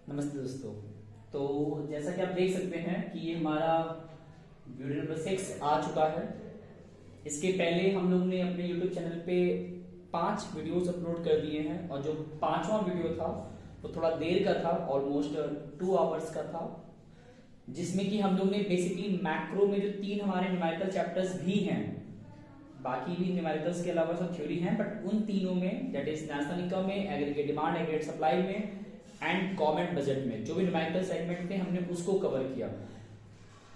नमस्ते दोस्तों। तो जैसा कि आप देख सकते हैं कि ये हमारा वीडियो नंबर 6 आ चुका है। इसके पहले हम लोग ने अपने YouTube चैनल पे 5 वीडियोस अपलोड कर दिए हैं और जो 5वां वीडियो था वो थोड़ा देर का था, ऑलमोस्ट 2 आवर्स का था, जिसमें कि हम लोग ने बेसिकली मैक्रो में जो 3 हमारे न्यूमेरिकल चैप्टर्स भी हैं, बाकी भी न्यूमेरिकल्स के अलावा सब थ्योरी हैं, बट उन तीनों में दैट इज नेशनल इनकम में, एग्रीगेट डिमांड, एग्रीगेट सप्लाई में एंड गवर्नमेंट बजट में जो भी न्यूमेरिकल सेगमेंट थे हमने उसको कवर किया।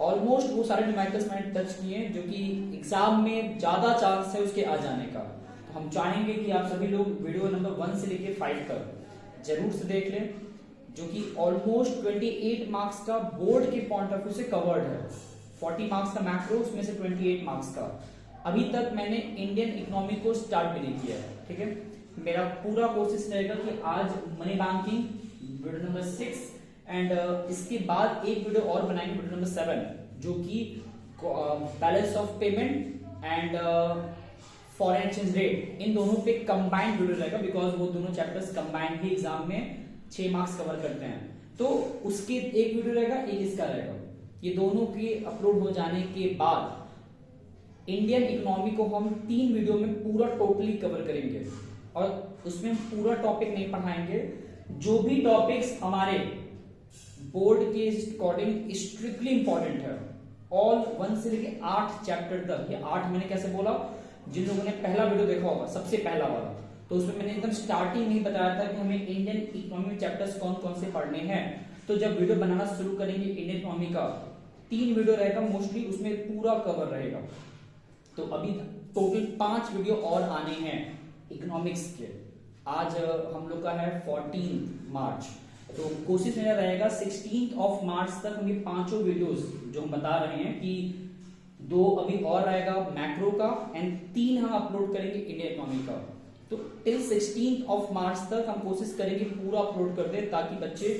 ऑलमोस्ट वो सारे न्यूमेरिकल्स मैंने टच किए जो कि एग्जाम में ज्यादा चांस है उसके आ जाने का। तो हम चाहेंगे कि आप सभी लोग वीडियो नंबर 1 से लेके 5 तक जरूर से देख लें, जो कि ऑलमोस्ट 28 मार्क्स का बोर्ड के पॉइंट ऑफ व्यू से कवर्ड है। 40 मार्क्स का मैक्रो, उसमें से 28 मार्क्स का। अभी तक मैंने इंडियन इकोनॉमी को स्टार्ट भी नहीं किया है, ठीक है। मेरा पूरा कोशिश रहेगा कि आज money banking video number 6 and इसके बाद एक वीडियो और बनाएंगे वीडियो नंबर 7, जो कि balance of payment and foreign exchange rate, इन दोनों पे कंबाइंड वीडियो रहेगा, बिकॉज वो दोनों चैप्टर्स कंबाइंड ही एग्जाम में 6 मार्क्स कवर करते हैं। तो उसके एक वीडियो रहेगा, एक इसका रहेगा। ये दोनों के अपलोड हो जाने के बाद इंडियन इकोनॉमी को हम 3 वीडियो में पूरा टोटली कवर करेंगे और उसमें पूरा टॉपिक नहीं पढ़ाएंगे। जो भी टॉपिक्स हमारे बोर्ड के अकॉर्डिंग स्ट्रिक्टली इंपॉर्टेंट है, ऑल 1 से लेके 8 चैप्टर तक। ये 8 मैंने कैसे बोला, जिन लोगों ने पहला वीडियो देखा होगा, सबसे पहला वाला, तो उसमें मैंने एकदम स्टार्टिंग में ही बताया था कि हमें इंडियन इकोनॉमी चैप्टर्स कौन कौन से पढ़ने हैं। तो जब वीडियो बनाना शुरू करेंगे इंडियन इकोनॉमी का 3 वीडियो रहेगा मोस्टली, उसमें पूरा कवर रहेगा। तो अभी टोटल 5 वीडियो और आने हैं इकोनॉमिक्स के। आज हम लोग का है 14 मार्च, तो कोशिश मेरा रहेगा 16 मार्च तक हम ये 5 वीडियोस जो हम बता रहे हैं कि 2 अभी और रहेगा मैक्रो का एंड 3 हम अपलोड करेंगे इंडियन इकोनॉमी का। तो टिल 16 मार्च तक हम कोशिश करेंगे पूरा अपलोड कर दे, ताकि बच्चे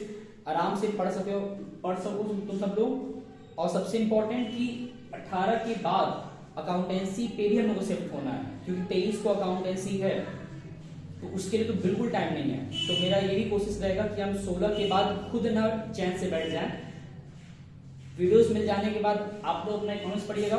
आराम से पढ़ सको तुम सब लोग। और सबसे इंपॉर्टेंट कि 18 के बाद अकाउंटेंसी पे भी हम लोग को शिफ्ट होना है, क्योंकि 23 को अकाउंटेंसी है, तो उसके लिए तो बिल्कुल टाइम नहीं है। तो मेरा ये भी कोशिश रहेगा कि हम 16 के बाद खुद ना चैन से बैठ जाएं। वीडियोस मिल जाने के बाद आप लोग अपना इकोनॉमिक्स पढ़िएगा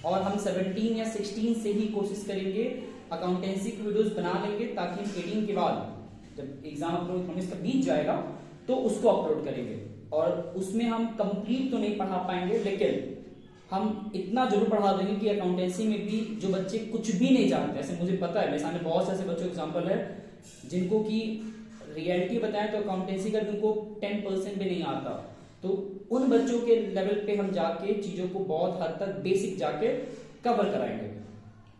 और हम 17 या 16 से ही कोशिश करेंगे अकाउंटेंसी की वीडियोस बना लेंगे, ताकि 18 के बाद जब एग्जाम अपलोड इकोनॉमिक्स का बीत जाएगा तो उसको अपलोड करेंगे। और उसमें हम कंप्लीट तो नहीं पढ़ा पाएंगे, लेकिन हम इतना जरूर पढ़ा देंगे कि अकाउंटेंसी में भी जो बच्चे कुछ भी नहीं जानते, ऐसे मुझे पता है, मेरे सामने बहुत से ऐसे बच्चों एग्जांपल है जिनको कि रियलिटी बताएं तो अकाउंटेंसी का भी उनको 10% भी नहीं आता। तो उन बच्चों के लेवल पे हम जाके चीजों को बहुत हद तक बेसिक जाके कवर कराएंगे।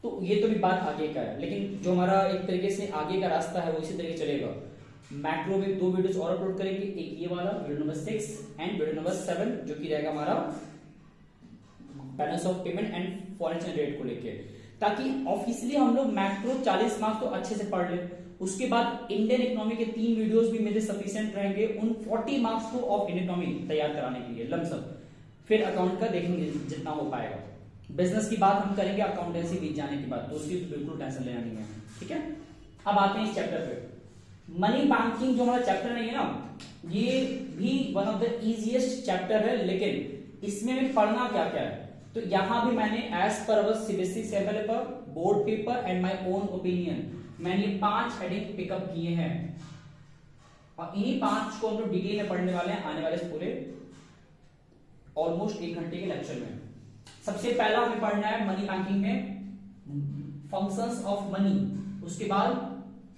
तो ये तो भी बात आगे का है, लेकिन जो हमारा एक तरीके से आगे का रास्ता है वो इसी तरीके चलेगा। मैक्रो में 2 वीडियोस और अपलोड करेंगे, एक ये वाला video number 6 and video number 7, जो कि रहेगा हमारा balance of payment and foreign exchange rate को लेके, ताकि ऑफिशियली हम लोग मैक्रो 40 मार्क्स तो अच्छे से पढ़ ले। उसके बाद इंडियन इकोनॉमी के 3 वीडियोस भी मेरे सफिशिएंट रहेंगे उन 40 मार्क्स को ऑफ इंडियन इकोनॉमी तैयार कराने के लिए लमसम। फिर अकाउंट का देखेंगे जितना हो पाएगा। बिजनेस की बात हम करेंगे अकाउंटेंसी बीत जाने के बाद, तो उसकी तो बिल्कुल टेंशन लेना नहीं है, ठीक है। अब आते हैं इस चैप्टर पे। मनी बैंकिंग जो हमारा चैप्टर नहीं है ना, ये भी one of the easiest chapter है, लेकिन इसमें पढ़ना क्या क्या है। तो यहां भी मैंने as per our CBSE paper, board paper and my own opinion, मैंने 5 हेडिंग पिकअप किए हैं और इन्हीं 5 को हम लोग डिटेल में पढ़ने वाले हैं आने वाले पूरे ऑलमोस्ट 1 घंटे के लेक्चर में। सबसे पहला हमें पढ़ना है मनी बैंकिंग में फंक्शंस ऑफ मनी, उसके बाद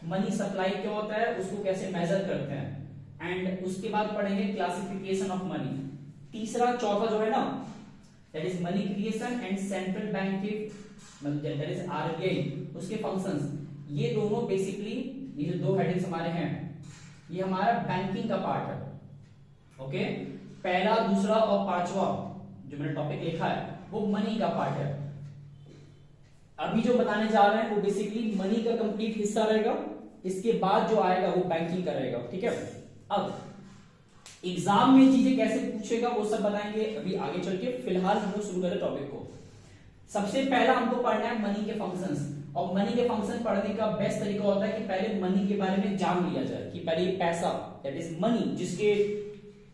मनी सप्लाई क्या होता है, उसको कैसे मेजर करते हैं, एंड उसके बाद पढ़ेंगे क्लासिफिकेशन ऑफ मनी। तीसरा चौथा जो है ना, that is money creation and central bank के, दैट इज आरबीआई, उसके फंक्शंस। ये दोनों बेसिकली, ये जो 2 हेडिंग्स हमारे हैं, ये हमारा बैंकिंग का पार्ट है। ओके, पहला, दूसरा और 5वां जो मैंने टॉपिक लिखा है वो मनी का पार्ट है। अभी जो बताने जा रहे हैं वो बेसिकली मनी का कंप्लीट हिस्सा रहेगा, इसके बाद जो आएगा वो बैंकिंग का रहेगा, ठीक है। अब एग्जाम में चीजें कैसे पूछेगा वो सब बताएंगे अभी आगे चल के। फिलहाल हम लोग शुरू करें टॉपिक को। सबसे पहला हमको पढ़ना है मनी के फंक्शंस। और मनी के फंक्शन पढ़ने का बेस्ट तरीका होता है कि पहले मनी के बारे में जान लिया जाए कि पहले ये पैसा दैट इज मनी जिसके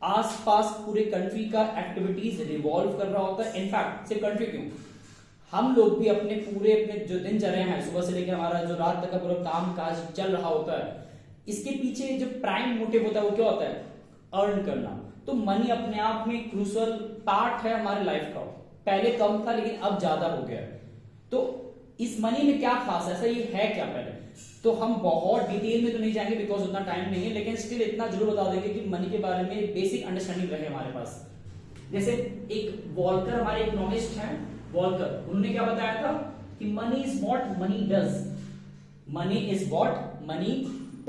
आसपास पूरे कंट्री का एक्टिविटीज रिवॉल्व कर रहा होता है। इनफैक्ट सिर्फ कंट्री क्यों, हम लोग भी अपने जो दिनचर्या है सुबह से लेकर हमारा जो रात तक का पूरा काम काज चल रहा होता है, इसके पीछे जो प्राइम मोटिव होता है वो क्या होता है, अर्न करना। तो मनी अपने आप में क्रूशियल पार्ट है हमारे लाइफ का। पहले कम था लेकिन अब ज्यादा हो गया है। तो इस मनी में क्या खास है, ऐसा ये है क्या, पहले तो हम बहुत डिटेल में तो नहीं जाएंगे बिकॉज उतना टाइम नहीं है, लेकिन स्टिल इतना जरूर बता देंगे कि मनी के बारे में बेसिक अंडरस्टैंडिंग रहे हमारे पास। जैसे एक वॉल्कर हमारे इकोनॉमिस्ट हैं, वॉल्कर, उन्होंने क्या बताया था कि money is what money does, money is what money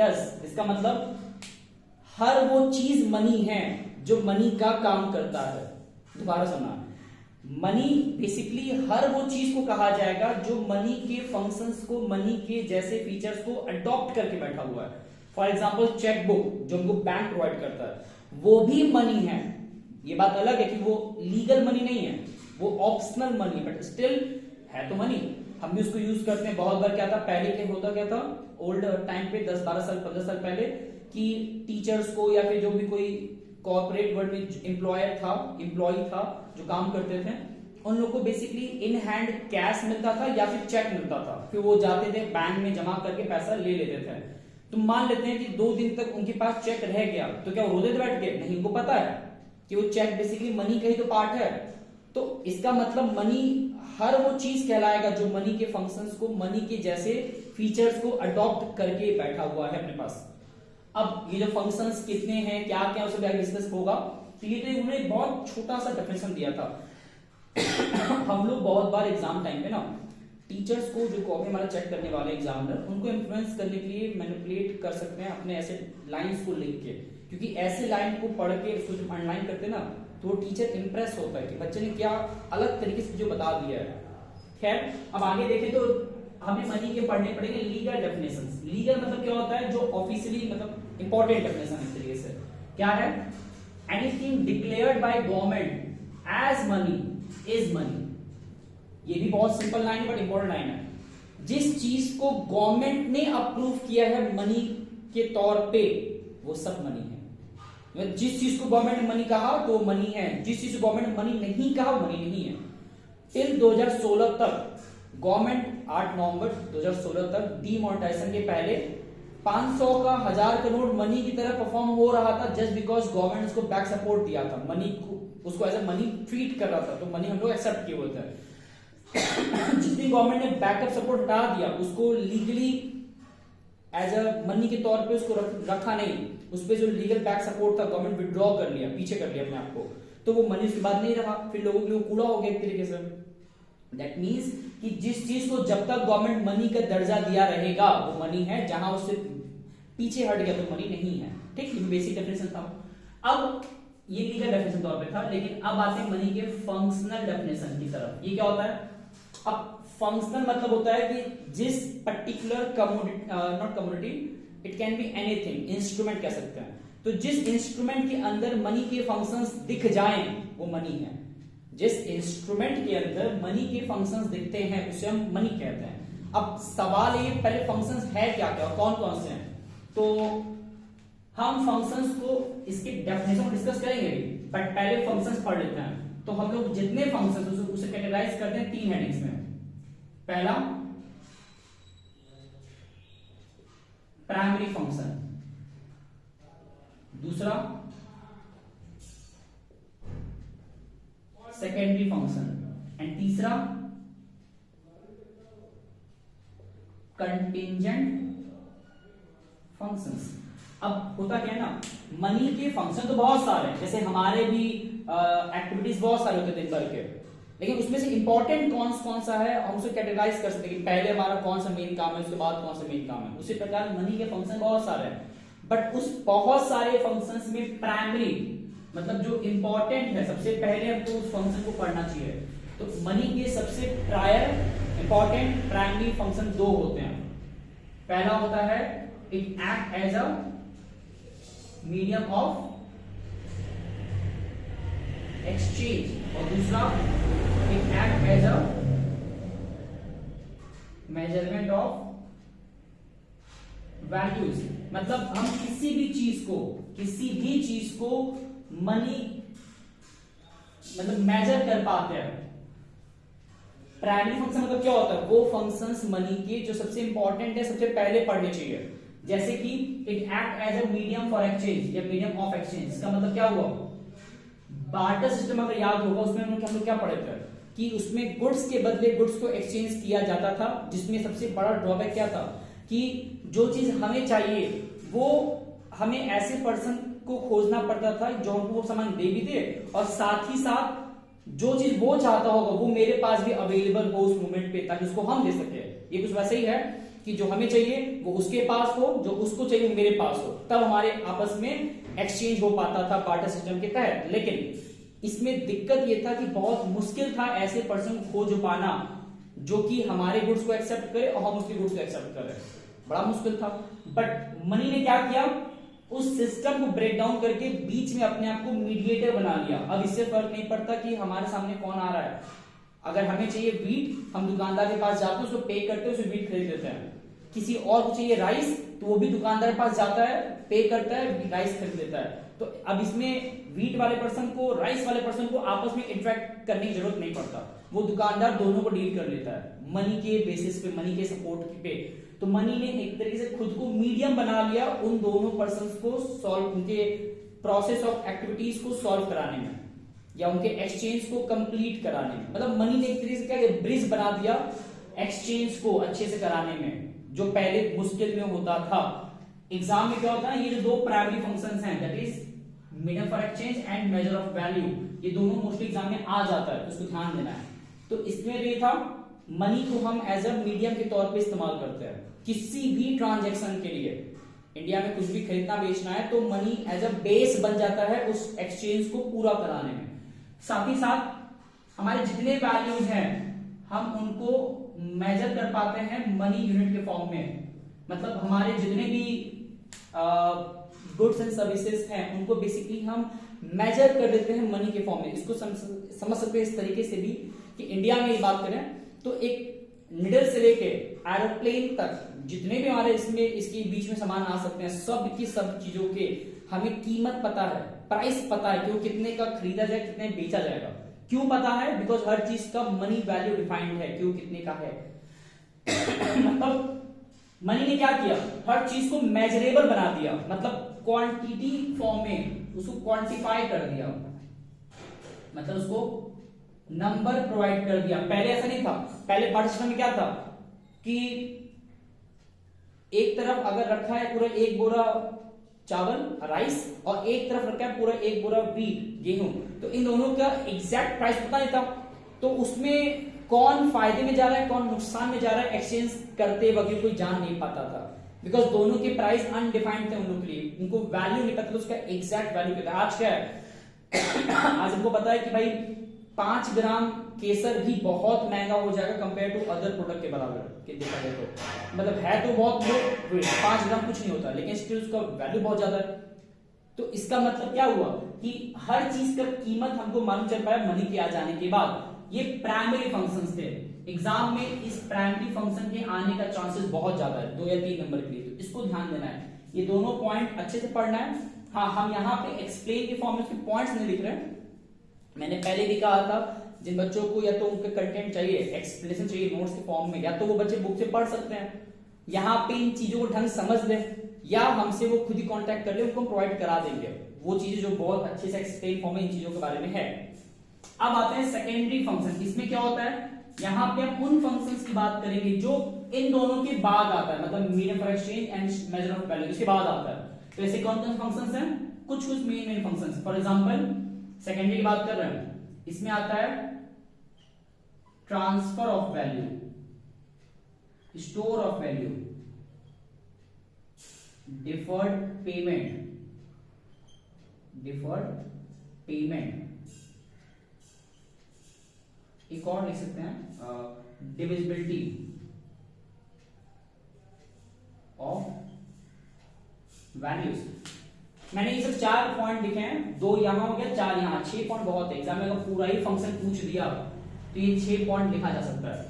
does. इसका मतलब हर वो चीज मनी है जो मनी का काम करता है। दोबारा सुना, मनी बेसिकली हर वो चीज को कहा जाएगा जो मनी के फंक्शंस को, मनी के जैसे फीचर्स को अडॉप्ट करके बैठा हुआ है। फॉर एग्जांपल चेकबुक जो हमको बैंक प्रोवाइड करता है वो भी मनी है। ये बात अलग है कि वो लीगल मनी नहीं है, वो ऑप्शनल मनी, बट स्टिल है तो मनी। हम भी उसको यूज करते हैं। बहुत बार क्या था, पहले क्या था ओल्ड टाइम पे 10-12 साल 15 साल पहले कि टीचर्स को या फिर जो भी कोई कॉर्पोरेट वर्ल्ड में एम्प्लॉय था जो काम करते थे, उन लोग को बेसिकली इन हैंड कैश मिलता था या फिर चेक मिलता था। फिर वो जाते थे बैंक में जमा करके पैसा ले लेते थे। तो मान लेते हैं कि 2 दिन तक उनके पास चेक रह गया तो क्या वो रो देते बैठ के? नहीं, उनको पता है कि वो चेक बेसिकली मनी का ही तो पार्ट है। तो इसका मतलब मनी हर वो चीज कहलाएगा जो मनी के फंक्शंस को, मनी के जैसे फीचर्स को अडॉप्ट करके बैठा हुआ है अपने पास। अब ये जो फंक्शंस कितने हैं, क्या क्या, उससे आगे डिस्कस होगा। तो ये तो उन्होंने बहुत छोटा सा डेफिनेशन दिया था। हम लोग बहुत बार एग्जाम टाइम पे ना टीचर्स को, जो कॉपी हमारा चेक करने वाले एग्जामिनर, उनको इन्फ्लुएंस करने के लिए मैनिपुलेट कर सकते हैं अपने ऐसे लाइंस को लिख के, क्योंकि ऐसे लाइन को पढ़ के उसको जब अंडरलाइन करते हैं ना तो टीचर इंप्रेस होता है कि बच्चे ने क्या अलग तरीके से जो बता दिया है। खैर, अब आगे देखें तो हमें मनी के पढ़ने पड़ेंगे लीगल डेफिनेशंस। लीगल मतलब क्या होता है, जो ऑफिशियली मतलब इंपॉर्टेंट डेफिनेशन इस तरीके से क्या है, anything declared by government as money is money. ये भी बहुत सिंपल लाइन है बट इंपॉर्टेंट लाइन है। जिस चीज को गवर्नमेंट ने अप्रूव किया है मनी के तौर पे वो सब मनी है। जिस चीज को गवर्नमेंट ने मनी कहा तो वो मनी है, जिस चीज को गवर्नमेंट ने मनी नहीं कहा वो मनी नहीं है। टिल 2016 तक गवर्नमेंट 8 नवंबर 2016 तक डीमोनेटाइजेशन के पहले 500 का 1000 का नोट मनी की तरह परफॉर्म हो रहा था, जस्ट बिकॉज गवर्नमेंट उसको बैक सपोर्ट दिया था, मनी को उसको एज ए मनी ट्रीट कर रहा था, तो मनी हम लोग एक्सेप्ट किए हुए थे। जिस दिन गवर्नमेंट ने बैकअप सपोर्ट हटा दिया, उसको लीगली एज अ मनी के तौर पे उसको रखा नहीं, उस पे जो लीगल बैक सपोर्ट था गवर्नमेंट विड्रॉ कर लिया, पीछे कर लिया अपने आप को, तो वो मनी उसके बाद नहीं रहा, फिर लोगों के लिए कूड़ा हो गया एक तरीके से। दैट मीन्स कि जिस चीज को जब तक गवर्नमेंट मनी का दर्जा दिया रहेगा वो मनी है, जहां उससे पीछे हट गया तो मनी नहीं है। ठीक, ये बेसिक डेफिनेशन था। अब ये लीगल डेफिनेशन तौर पे था, लेकिन अब आते हैं मनी के फंक्शनल डेफिनेशन की तरफ। ये क्या होता है? अब फंक्शनल मतलब होता है कि जिस particular commodity, not commodity, it can be anything, instrument कह सकते हैं, तो जिस इंस्ट्रूमेंट के अंदर मनी के फंक्शंस दिख जाएं वो मनी है। जिस इंस्ट्रूमेंट के अंदर मनी के फंक्शंस दिखते हैं उसे हम मनी कहते हैं। अब सवाल ये, पहले फंक्शंस है क्या क्या और कौन कौन से हैं, तो हम फंक्शंस को इसके डेफिनेशन डिस्कस करेंगे, बट पहले फंक्शंस पढ़ लेते हैं। तो हम लोग जितने फंक्शंस उसे कैटेगराइज करते हैं 3 हेडिंग्स में। पहला प्राइमरी फंक्शन, दूसरा सेकेंडरी फंक्शन एंड तीसरा कंटिंजेंट फंक्शंस। अब होता क्या है ना, मनी के फंक्शन तो बहुत सारे हैं, जैसे हमारे भी एक्टिविटीज बहुत सारे होते हैं दिन भर के, लेकिन उसमें से इंपॉर्टेंट कौन सा है हम उसे कैटेगराइज कर सकते हैं कि पहले हमारा कौन सा मेन काम है, उसके बाद कौन सा मेन काम है। उसी प्रकार मनी के फंक्शन बहुत सारे हैं, बट उस बहुत सारे फंक्शंस में प्राइमरी मतलब जो इंपॉर्टेंट है, सबसे पहले हमको उस फंक्शन को पढ़ना चाहिए। तो मनी के सबसे प्रायर इंपॉर्टेंट प्राइमरी फंक्शन 2 होते हैं। पहला होता है it act as a medium of exchange, और दूसरा it act as a measurement of values, मतलब हम किसी भी चीज को मनी मतलब मेजर कर पाते हैं। प्राइमरी फंक्शन मतलब क्या होता है? वो फंक्शंस मनी के जो सबसे इंपॉर्टेंट है, सबसे पहले पढ़ने चाहिए। जैसे कि it act as a medium for exchange या मीडियम ऑफ एक्सचेंज। इसका मतलब क्या हुआ? बार्टर सिस्टम अगर याद होगा, उसमें हम लोग क्या पढ़े थे कि उसमें गुड्स के बदले गुड्स को एक्सचेंज किया जाता था, जिसमें सबसे बड़ा ड्रॉबैक क्या था कि जो चीज हमें चाहिए वो हमें ऐसे पर्सन को खोजना पड़ता था जो हमको वो सामान दे भी दे, और साथ ही साथ जो चीज वो चाहता होगा वो मेरे पास भी अवेलेबल हो उस मोमेंट पे, ताकि उसको हम दे सके। ये कुछ वैसे ही है कि जो हमें चाहिए वो उसके पास हो, जो उसको चाहिए वो मेरे पास हो, तब हमारे आपस में एक्सचेंज हो पाता था बार्टर सिस्टम के तहत। लेकिन इसमें दिक्कत ये था कि बहुत मुश्किल था ऐसे पर्सन को खोज पाना जो कि हमारे गुड्स को एक्सेप्ट करे और हम उसके गुड्स को एक्सेप्ट करें, बड़ा मुश्किल था। बट मनी ने क्या किया? उस सिस्टम को ब्रेक डाउन करके बीच में अपने आप को मीडिएटर बना लिया। अब इससे फर्क नहीं पड़ता कि हमारे सामने कौन आ रहा है। अगर हमें चाहिए वीट, हम दुकानदार के पास जाते हैं, उसको पे करते हैं, उसे वीट खरीद लेते हैं। किसी और को चाहिए राइस, तो वो भी दुकानदार के पास जाता है, पे करता है, राइस खरीद लेता है। तो अब इसमें वीट वाले पर्सन को, राइस वाले पर्सन को आपस में इंटरेक्ट करने की जरूरत नहीं पड़ता, वो दुकानदार दोनों को डील कर लेता है मनी के बेसिस पे, मनी के सपोर्ट पे। तो मनी ने एक तरीके से खुद को मीडियम बना लिया उन दोनों पर्संस को सॉल्व, उनके प्रोसेस ऑफ एक्टिविटीज को सॉल्व कराने में या उनके एक्सचेंज को कंप्लीट कराने में। मतलब मनी ने एक तरीके से क्या ब्रिज बना दिया एक्सचेंज को अच्छे से कराने में, जो पहले मुश्किल में होता था। एग्जाम में क्या होता है, ये जो दो प्राइमरी फंक्शंस हैं, that is medium for exchange and measure of value, ये दोनों मोस्टली एग्जाम में आ जाता है, तो उसको ध्यान देना है। तो इसमें ये था मनी को हम एज अ मीडियम के तौर पे इस्तेमाल करते हैं किसी भी ट्रांजैक्शन के लिए। इंडिया में कुछ भी खरीदना बेचना है तो मनी एज अ बेस बन जाता है उस एक्सचेंज को पूरा कराने में। साथ ही साथ हमारे जितने वैल्यूज हैं हम उनको मेजर कर पाते हैं मनी यूनिट के फॉर्म में। मतलब हमारे जितने भी गुड्स एंड सर्विसेज हैं उनको बेसिकली हम मेजर कर देते हैं मनी के फॉर्म में। इसको समझ सकते हैं इस तरीके से भी कि इंडिया में ये बात करें तो एक निडल से लेके एरोप्लेन तक जितने भी हमारे इसके बीच में सामान आ सकते हैं, सब की सब चीजों के हमें कीमत पता है, प्राइस पता है कि वो कितने का खरीदा जाए, कितने बेचा जाएगा। क्यों पता है? बिकॉज हर चीज का मनी वैल्यू डिफाइंड है कि वो कितने का है। मतलब मनी ने क्या किया? हर चीज को मेजरेबल बना दिया, मतलब क्वांटिटी फॉर्म में उसको क्वांटिफाई कर दिया, मतलब उसको नंबर प्रोवाइड कर दिया। पहले ऐसा नहीं था। पहले बार्टर सिस्टम में क्या था कि एक तरफ अगर रखा है पूरा एक बोरा चावल राइस और एक तरफ रखा है पूरा एक बोरा वीट गेहूं, तो इन दोनों का एग्जैक्ट प्राइस पता नहीं था। तो उसमें कौन फायदे में जा रहा है, कौन नुकसान में जा रहा है, एक्सचेंज करते वक्त कोई जान नहीं पाता था, बिकॉज दोनों के प्राइस अनडिफाइंड थे उन लोगों के लिए, उनको वैल्यू नहीं पता था उसका एग्जैक्ट वैल्यू क्या था। आज क्या है आज हमको पता है कि भाई 5 ग्राम केसर भी बहुत महंगा हो जाएगा कंपेयर टू अदर प्रोडक्ट के बराबर के देखा जाए तो, मतलब है तो बहुत लो, 5 ग्राम कुछ नहीं होता, लेकिन स्टिल उसका वैल्यू बहुत ज्यादा है। तो इसका मतलब क्या हुआ कि हर चीज का कीमत हमको मालूम चल पाया मनी के आ जाने के बाद। ये प्राइमरी फंक्शंस थे। एग्जाम में इस प्राइमरी फंक्शन के आने का चांसेस बहुत ज्यादा है 2 या 3 नंबर के लिए, तो इसको ध्यान देना है। ये दोनों पॉइंट अच्छे से पढ़ना है। हाँ, हम यहाँ पे एक्सप्लेन के फॉर्म में उसके पॉइंट्स नहीं लिख रहे हैं। मैंने पहले भी कहा था जिन बच्चों को या तो उनका कंटेंट चाहिए, एक्सप्लेनेशन चाहिए नोट्स के फॉर्म में, या तो वो बच्चे बुक से पढ़ सकते हैं, यहाँ पे इन चीजों को ढंग समझ ले, या हमसे वो खुद ही कांटेक्ट कर ले, उनको प्रोवाइड करा देंगे वो चीजें जो बहुत अच्छे से एक्सप्लेन फॉर्म में इन चीजों के बारे में है। अब आते हैं सेकेंडरी फंक्शन। इसमें क्या होता है, यहाँ पे हम उन फंक्शंस की बात करेंगे जो इन दोनों के बाद आता है, मतलब medium for exchange and measure of value इसके बाद आता है। तो ऐसे कौन कौन से फंक्शंस हैं? कुछ main functions. For example secondary की बात कर रहे हैं, इसमें आता है transfer of value, store of value, deferred payment, एक और लिख सकते हैं डिविजिबिलिटी ऑफ वैल्यूज। मैंने ये सब 4 पॉइंट लिखे हैं, 2 यहां हो गया, 4 यहां, 6 पॉइंट बहुत है। एग्जाम में अगर पूरा ही फंक्शन पूछ दिया तो ये 6 पॉइंट लिखा जा सकता है।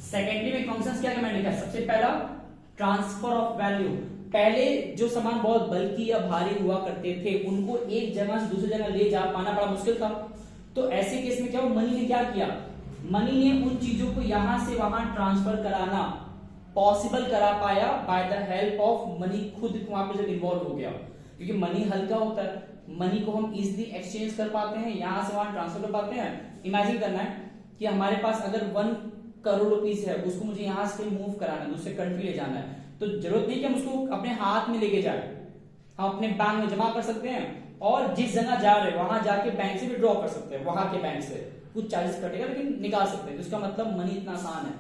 सेकेंडरी में फंक्शंस क्या मैंने लिखा, सबसे पहला ट्रांसफर ऑफ वैल्यू। पहले जो सामान बहुत बल्कि या भारी हुआ करते थे उनको एक जगह से दूसरी जगह ले जा पाना बड़ा मुश्किल था। तो ऐसे केस में क्या हुआ, मनी ने क्या किया, मनी ने उन चीजों को यहां से वहां ट्रांसफर कराना पॉसिबल करा पाया by the help of money. खुद वहां पे जब इन्वॉल्व हो गया, क्योंकि मनी हल्का होता है, मनी को हम इजीली एक्सचेंज कर पाते हैं, यहां से वहां ट्रांसफर कर पाते हैं। इमेजिन करना है कि हमारे पास अगर 1 करोड़ रुपीस है, उसको मुझे यहां से मूव कराना है, दूसरे कंट्री ले जाना है, तो जरूरत नहीं कि हम उसको अपने हाथ में लेके जाए, हम अपने बैंक में जमा कर सकते हैं और जिस जगह जा रहे हैं वहां जाके बैंक से विड्रॉ कर सकते हैं, वहां के बैंक से कुछ चार्जेस कटेगा लेकिन निकाल सकते हैं। तो इसका मतलब मनी इतना आसान है।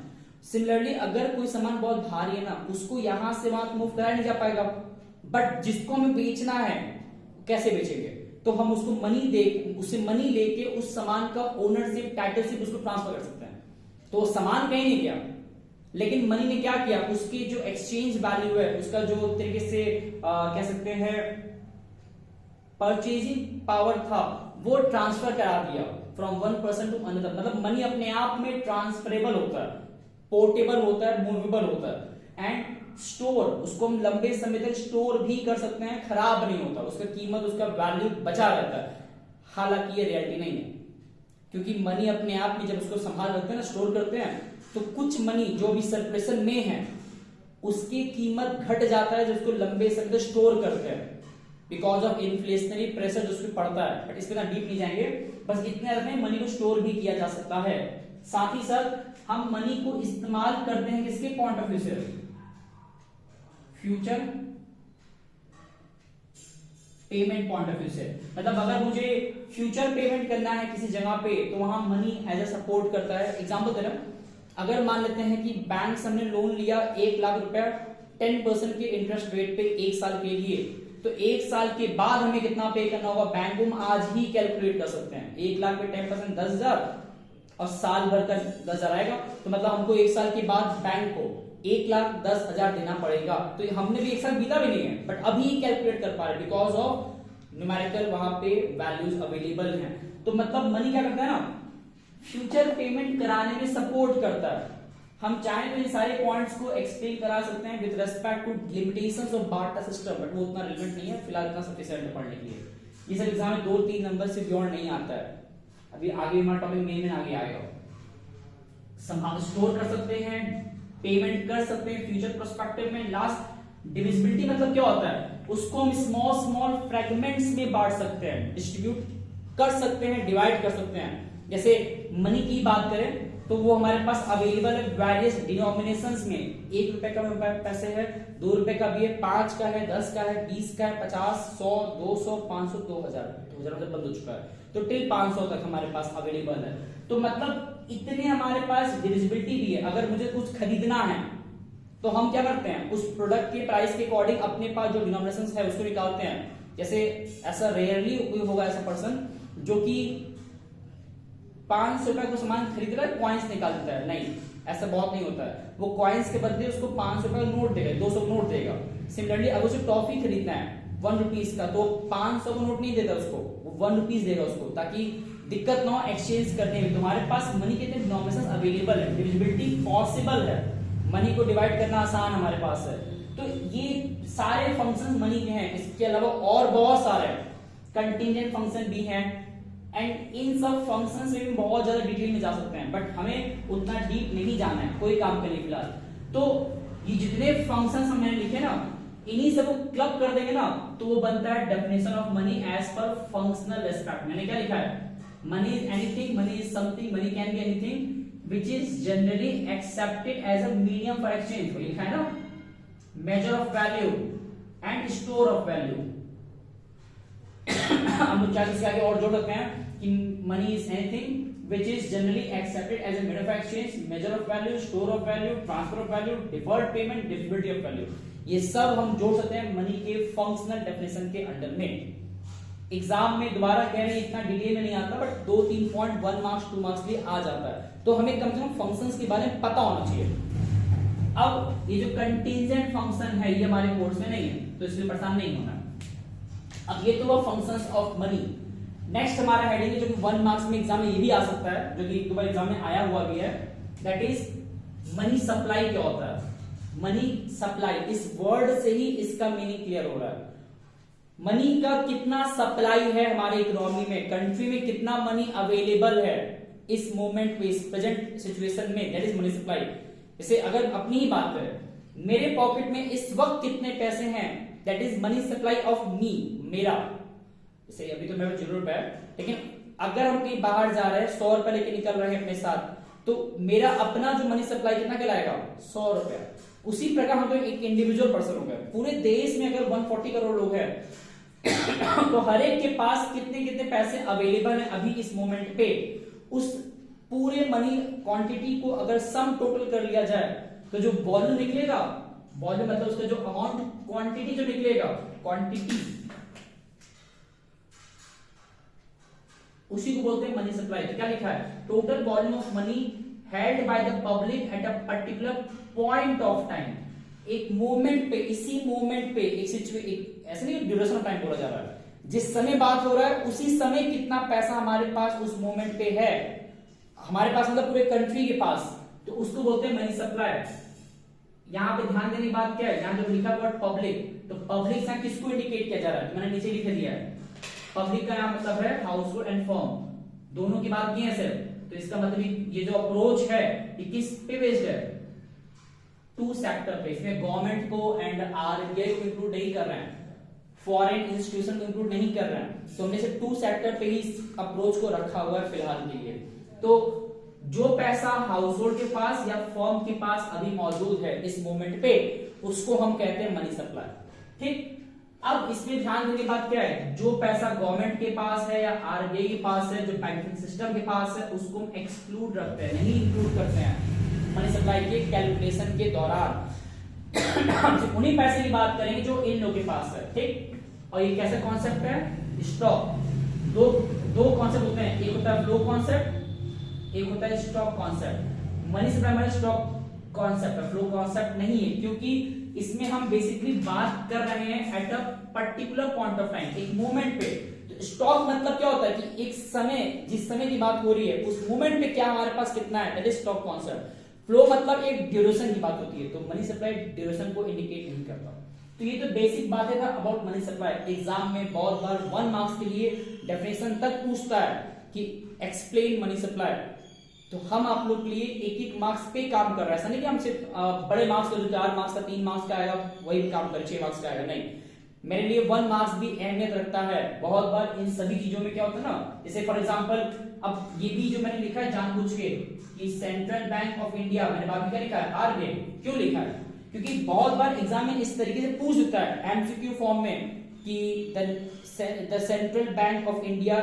सिमिलरली अगर कोई सामान बहुत भारी है ना, उसको यहां से वहां मूव कराया नहीं जा पाएगा, बट जिसको हमें बेचना है कैसे बेचेंगे, तो हम उसको मनी दे, उससे मनी लेके उस सामान का ओनरशिप टाइटलशिप उसको ट्रांसफर कर सकते हैं। तो सामान कहीं नहीं गया, लेकिन मनी ने क्या किया, उसकी जो एक्सचेंज वैल्यू है, उसका जो तरीके से कह सकते हैं परचेजिंग पावर था, वो ट्रांसफर करा दिया from one person to another. मतलब मनी अपने आप में ट्रांसफरेबल होता है, पोर्टेबल होता है, मूवेबल होता है। एंड स्टोर, उसको हम लंबे समय तक स्टोर भी कर सकते हैं, खराब नहीं होता, उसका कीमत, उसका वैल्यू बचा रहता है। हालांकि ये रियलिटी नहीं है, क्योंकि मनी अपने आप में जब उसको संभाल रखते हैं ना, स्टोर करते हैं, तो कुछ मनी जो भी सर्कुलेशन में है उसकी कीमत घट जाता है, जिसको लंबे समय तक स्टोर करते हैं बिकॉज ऑफ इन्फ्लेशनरी प्रेशर जो उसमें पड़ता है। बट इस पे ना डीप नहीं जाएंगे, बस इतने रखें मनी को स्टोर भी किया जा सकता है। साथ ही साथ हम मनी को इस्तेमाल करते हैं किसके पॉइंट ऑफ व्यू से, future payment point of view से। मतलब अगर मुझे फ्यूचर पेमेंट करना है किसी जगह पे, तो वहां मनी एज ए सपोर्ट करता है। एग्जांपल दे रहा हूं, अगर मान लेते हैं कि बैंक से हमने लोन लिया 1 लाख रुपया 10% के इंटरेस्ट रेट पे 1 साल के लिए, तो 1 साल के बाद हमें कितना पे करना होगा, बैंक को हम आज ही कैलकुलेट कर सकते हैं। 1 लाख पे 10% 10,000 और साल भर का 10,000 आएगा, तो मतलब हमको 1 साल के बाद बैंक को 1,10,000 देना पड़ेगा। तो हमने भी 1 साल बीता भी नहीं है, बट अभी कैलकुलेट कर पा रहे बिकॉज ऑफ न्यूमेरिकल वहां पे वैल्यूज अवेलेबल हैं। तो मतलब मनी क्या करता है ना, फ्यूचर पेमेंट कराने में सपोर्ट करता है। हम चाहें तो इन सारे पॉइंट्स को एक्सप्लेन करा सकते हैं with respect to limitations of barter system, but वो उतना रिलेवेंट नहीं है फिलहाल, इतना सफिशिएंट है पढ़ने के लिए। ये सब एग्जाम में 2-3 नंबर से बियॉन्ड नहीं आता है। अभी आगे हमारा टॉपिक मेन आगे आएगा। संभाल स्टोर कर सकते हैं, पेमेंट कर सकते हैं फ्यूचर प्रोस्पेक्टिव में। लास्ट डिविजिबिलिटी मतलब क्या होता है, उसको हम स्मॉल स्मॉल फ्रेगमेंट्स में बांट सकते हैं, डिस्ट्रीब्यूट कर सकते हैं, डिवाइड कर सकते हैं। जैसे मनी की बात करें तो वो हमारे पास अवेलेबल है वेरियस डिनोमिनेशंस में। 1 रुपए का पैसे है, 2 रुपए का भी है, 5 का है, 10 का है, 20 का है, 50, 100, 200, 500, 2000 मतलब बंद हो चुका है, तो टिल 500 तक हमारे पास अवेलेबल है। तो मतलब इतने हमारे पास डिविजिबिलिटी भी है। अगर मुझे कुछ खरीदना है तो हम क्या करते हैं, उस प्रोडक्ट के प्राइस के अकॉर्डिंग अपने पास जो डिनोमिनेशंस है उसको निकालते हैं। जैसे ऐसा रेयरली कोई होगा ऐसा पर्सन जो कि 500 रुपए को सामान खरीद रहा है, कॉइन्स निकाल देता है, नहीं, ऐसा बहुत नहीं होता है। वो कॉइन्स के बदले उसको 500 रुपए का नोट देगा, 200 का नोट देगा। सिमिलरली अगर उसे टॉफी खरीदना है 1 रुपीज का, तो 500 का नोट नहीं देता उसको, वो 1 रुपीज देगा उसको, ताकि दिक्कत ना हो एक्सचेंज करने में। तुम्हारे पास मनी के डिनोमिनेशंस अवेलेबल है, डिविजिबिलिटी पॉसिबल है, मनी को डिवाइड करना आसान हमारे पास है। तो ये सारे फंक्शंस मनी के हैं। इसके अलावा और बहुत सारे कंटीजेंट फंक्शन भी हैं, एंड इन सब फंक्शंस में भी बहुत ज्यादा डिटेल में जा सकते हैं, बट हमें उतना डीप नहीं जाना है कोई काम के लिए फिलहाल। तो ये जितने फंक्शंस हमने लिखे ना, इन्हीं सब को क्लब कर देंगे ना, तो वो बनता है definition of money as per functional respect. मैंने क्या लिखा है, money is anything, money is something, money can be anything which is generally accepted as a medium for exchange। वो लिखा है ना, measure of value and store of value। हम लोग चाहे इसके आगे और जोड़ सकते हैं कि money is anything which is generally accepted as a medium of exchange, measure of value, store of value, transfer of value, deferred payment, divisibility of value। ये सब हम जोड़ सकते हैं मनी के फंक्शनल डेफिनेशन के अंडर में। एग्जाम में दोबारा कह रहे हैं इतना डिटेल में नहीं आता, बट 2-3 पॉइंट 1 मार्क्स 2 मार्क्स के लिए आ जाता है। तो हमें कम से कम फंक्शंस के बारे में पता होना चाहिए। अब ये जो कंटीजेंट फंक्शन है ये हमारे कोर्स में नहीं है, तो इसलिए परेशान नहीं होना। अब ये तो वो फंक्शंस ऑफ मनी। नेक्स्ट हमारा हेडिंग है जो कि 1 मार्क्स में एग्जाम में ये भी आ सकता है, जो कि एक दो बार एग्जाम में आया हुआ भी है, दैट इज मनी सप्लाई क्या होता है, मनी सप्लाई, इस वर्ड से ही इसका मीनिंग क्लियर हो रहा है। मनी का कितना सप्लाई है हमारे इकोनॉमी में, कंट्री में कितना मनी अवेलेबल है इस मोमेंट पे, इस प्रेजेंट सिचुएशन में, दैट इज मनी सप्लाई। जैसे अगर अपनी ही बात करें, मेरे पॉकेट में इस वक्त कितने पैसे हैं, that is money supply of me, मेरा। जैसे अभी तो मेरे 0 रुपए है, लेकिन अगर हम कहीं बाहर जा रहे हैं 100 रुपए लेके निकल रहे हैं अपने साथ, तो मेरा अपना जो मनी सप्लाई कितना कहलाएगा, 100 रुपए। उसी प्रकार हम तो एक इंडिविजुअल पर्सन हो गए, पूरे देश में अगर 140 करोड़ लोग हैं तो हर एक के पास कितने कितने पैसे अवेलेबल है अभी इस मोमेंट पे, उस पूरे मनी क्वांटिटी को अगर सम टोटल कर लिया जाए तो जो वॉल्यूम निकलेगा, वॉल्यूम मतलब उसका जो अमाउंट, क्वांटिटी जो निकलेगा, क्वांटिटी, उसी को बोलते हैं मनी सप्लाई। तो क्या लिखा है, total volume of money held by the public at a particular point of time, एक मोमेंट पे, इसी मोमेंट पे, ऐसे नहीं ड्यूरेशन ऑफ टाइम बोला जा रहा है, जिस समय बात हो रहा है उसी समय कितना पैसा हमारे पास उस मोमेंट पे है, हमारे पास मतलब पूरे कंट्री के पास, तो उसको बोलते हैं मनी सप्लाई। यहां पे ध्यान देने की बात क्या है, यहां जो लिखा वर्ड पब्लिक, तो पब्लिक से किसको इंडिकेट किया जा रहा है, मैंने नीचे लिख दिया है, पब्लिक का यहां मतलब है हाउस होल्ड एंड फर्म, दोनों की बात की है सर। तो इसका मतलब ये जो अप्रोच है ये किस पे बेस्ड है, 2 सेक्टर पे, इसमें गवर्नमेंट को एंड आरबीआई को इंक्लूड नहीं कर रहे हैं, फॉरेन इंस्टीट्यूशन को इंक्लूड नहीं कर रहे हैं, तो हमने सिर्फ 2 सेक्टर पे ही इस अप्रोच को रखा हुआ है फिलहाल के लिए। तो जो पैसा हाउस होल्ड के पास या फर्म के पास अभी मौजूद है इस मोमेंट पे, उसको हम कहते हैं मनी सप्लाई। ठीक, अब इसमें ध्यान देने की बात क्या है, जो पैसा गवर्नमेंट के पास है या आरबीआई के पास है, जो बैंकिंग सिस्टम के पास है, उसको हम एक्सक्लूड रखते हैं, नहीं इंक्लूड करते हैं मनी सप्लाई के कैलकुलेशन के दौरान। उन्हीं पैसे की बात करेंगे जो इन लोगों के पास है। ठीक, और ये कैसा कॉन्सेप्ट है, स्टॉक। दो कॉन्सेप्ट होते हैं, एक होता है फ्लो कॉन्सेप्ट, एक होता है स्टॉक कॉन्सेप्ट। मनी सप्लाई हमारा स्टॉक कॉन्सेप्ट है, फ्लो कॉन्सेप्ट नहीं है, क्योंकि इसमें हम बेसिकली बात कर रहे हैं at a particular point of time, एक मोमेंट पे। स्टॉक मतलब क्या होता है कि एक समय, जिस समय की बात हो रही है उस मोमेंट पे क्या हमारे पास कितना है, that is stock concept. Flow मतलब एक ड्यूरेशन की बात होती है, तो मनी सप्लाई ड्यूरेशन को इंडिकेट नहीं करता। तो ये तो बेसिक बातें था अबाउट मनी सप्लाई। एग्जाम में बहुत बार 1 मार्क्स के लिए डेफिनेशन तक पूछता है कि एक्सप्लेन मनी सप्लाई, तो हम आप लोग के लिए एक मार्क्स पे काम कर रहे हैं। ऐसा नहीं कि हम सिर्फ बड़े मार्क्स का, जो 4 मार्क्स का, 3 मार्क्स का आएगा वही काम कर, 6 मार्क्स का आएगा, नहीं। मेरे लिए 1 मार्क्स भी अहमियत रखता है। बहुत बार इन सभी चीजों में क्या होता है ना, जैसे फॉर एग्जांपल अब ये भी जो मैंने लिखा है जानबूझ के कि सेंट्रल बैंक ऑफ इंडिया, मैंने बाद में क्या लिखा है, आरबीआई। क्यों लिखा है, क्योंकि बहुत बार एग्जाम में इस तरीके से पूछ देता है एमसीक्यू फॉर्म में कि the central bank of India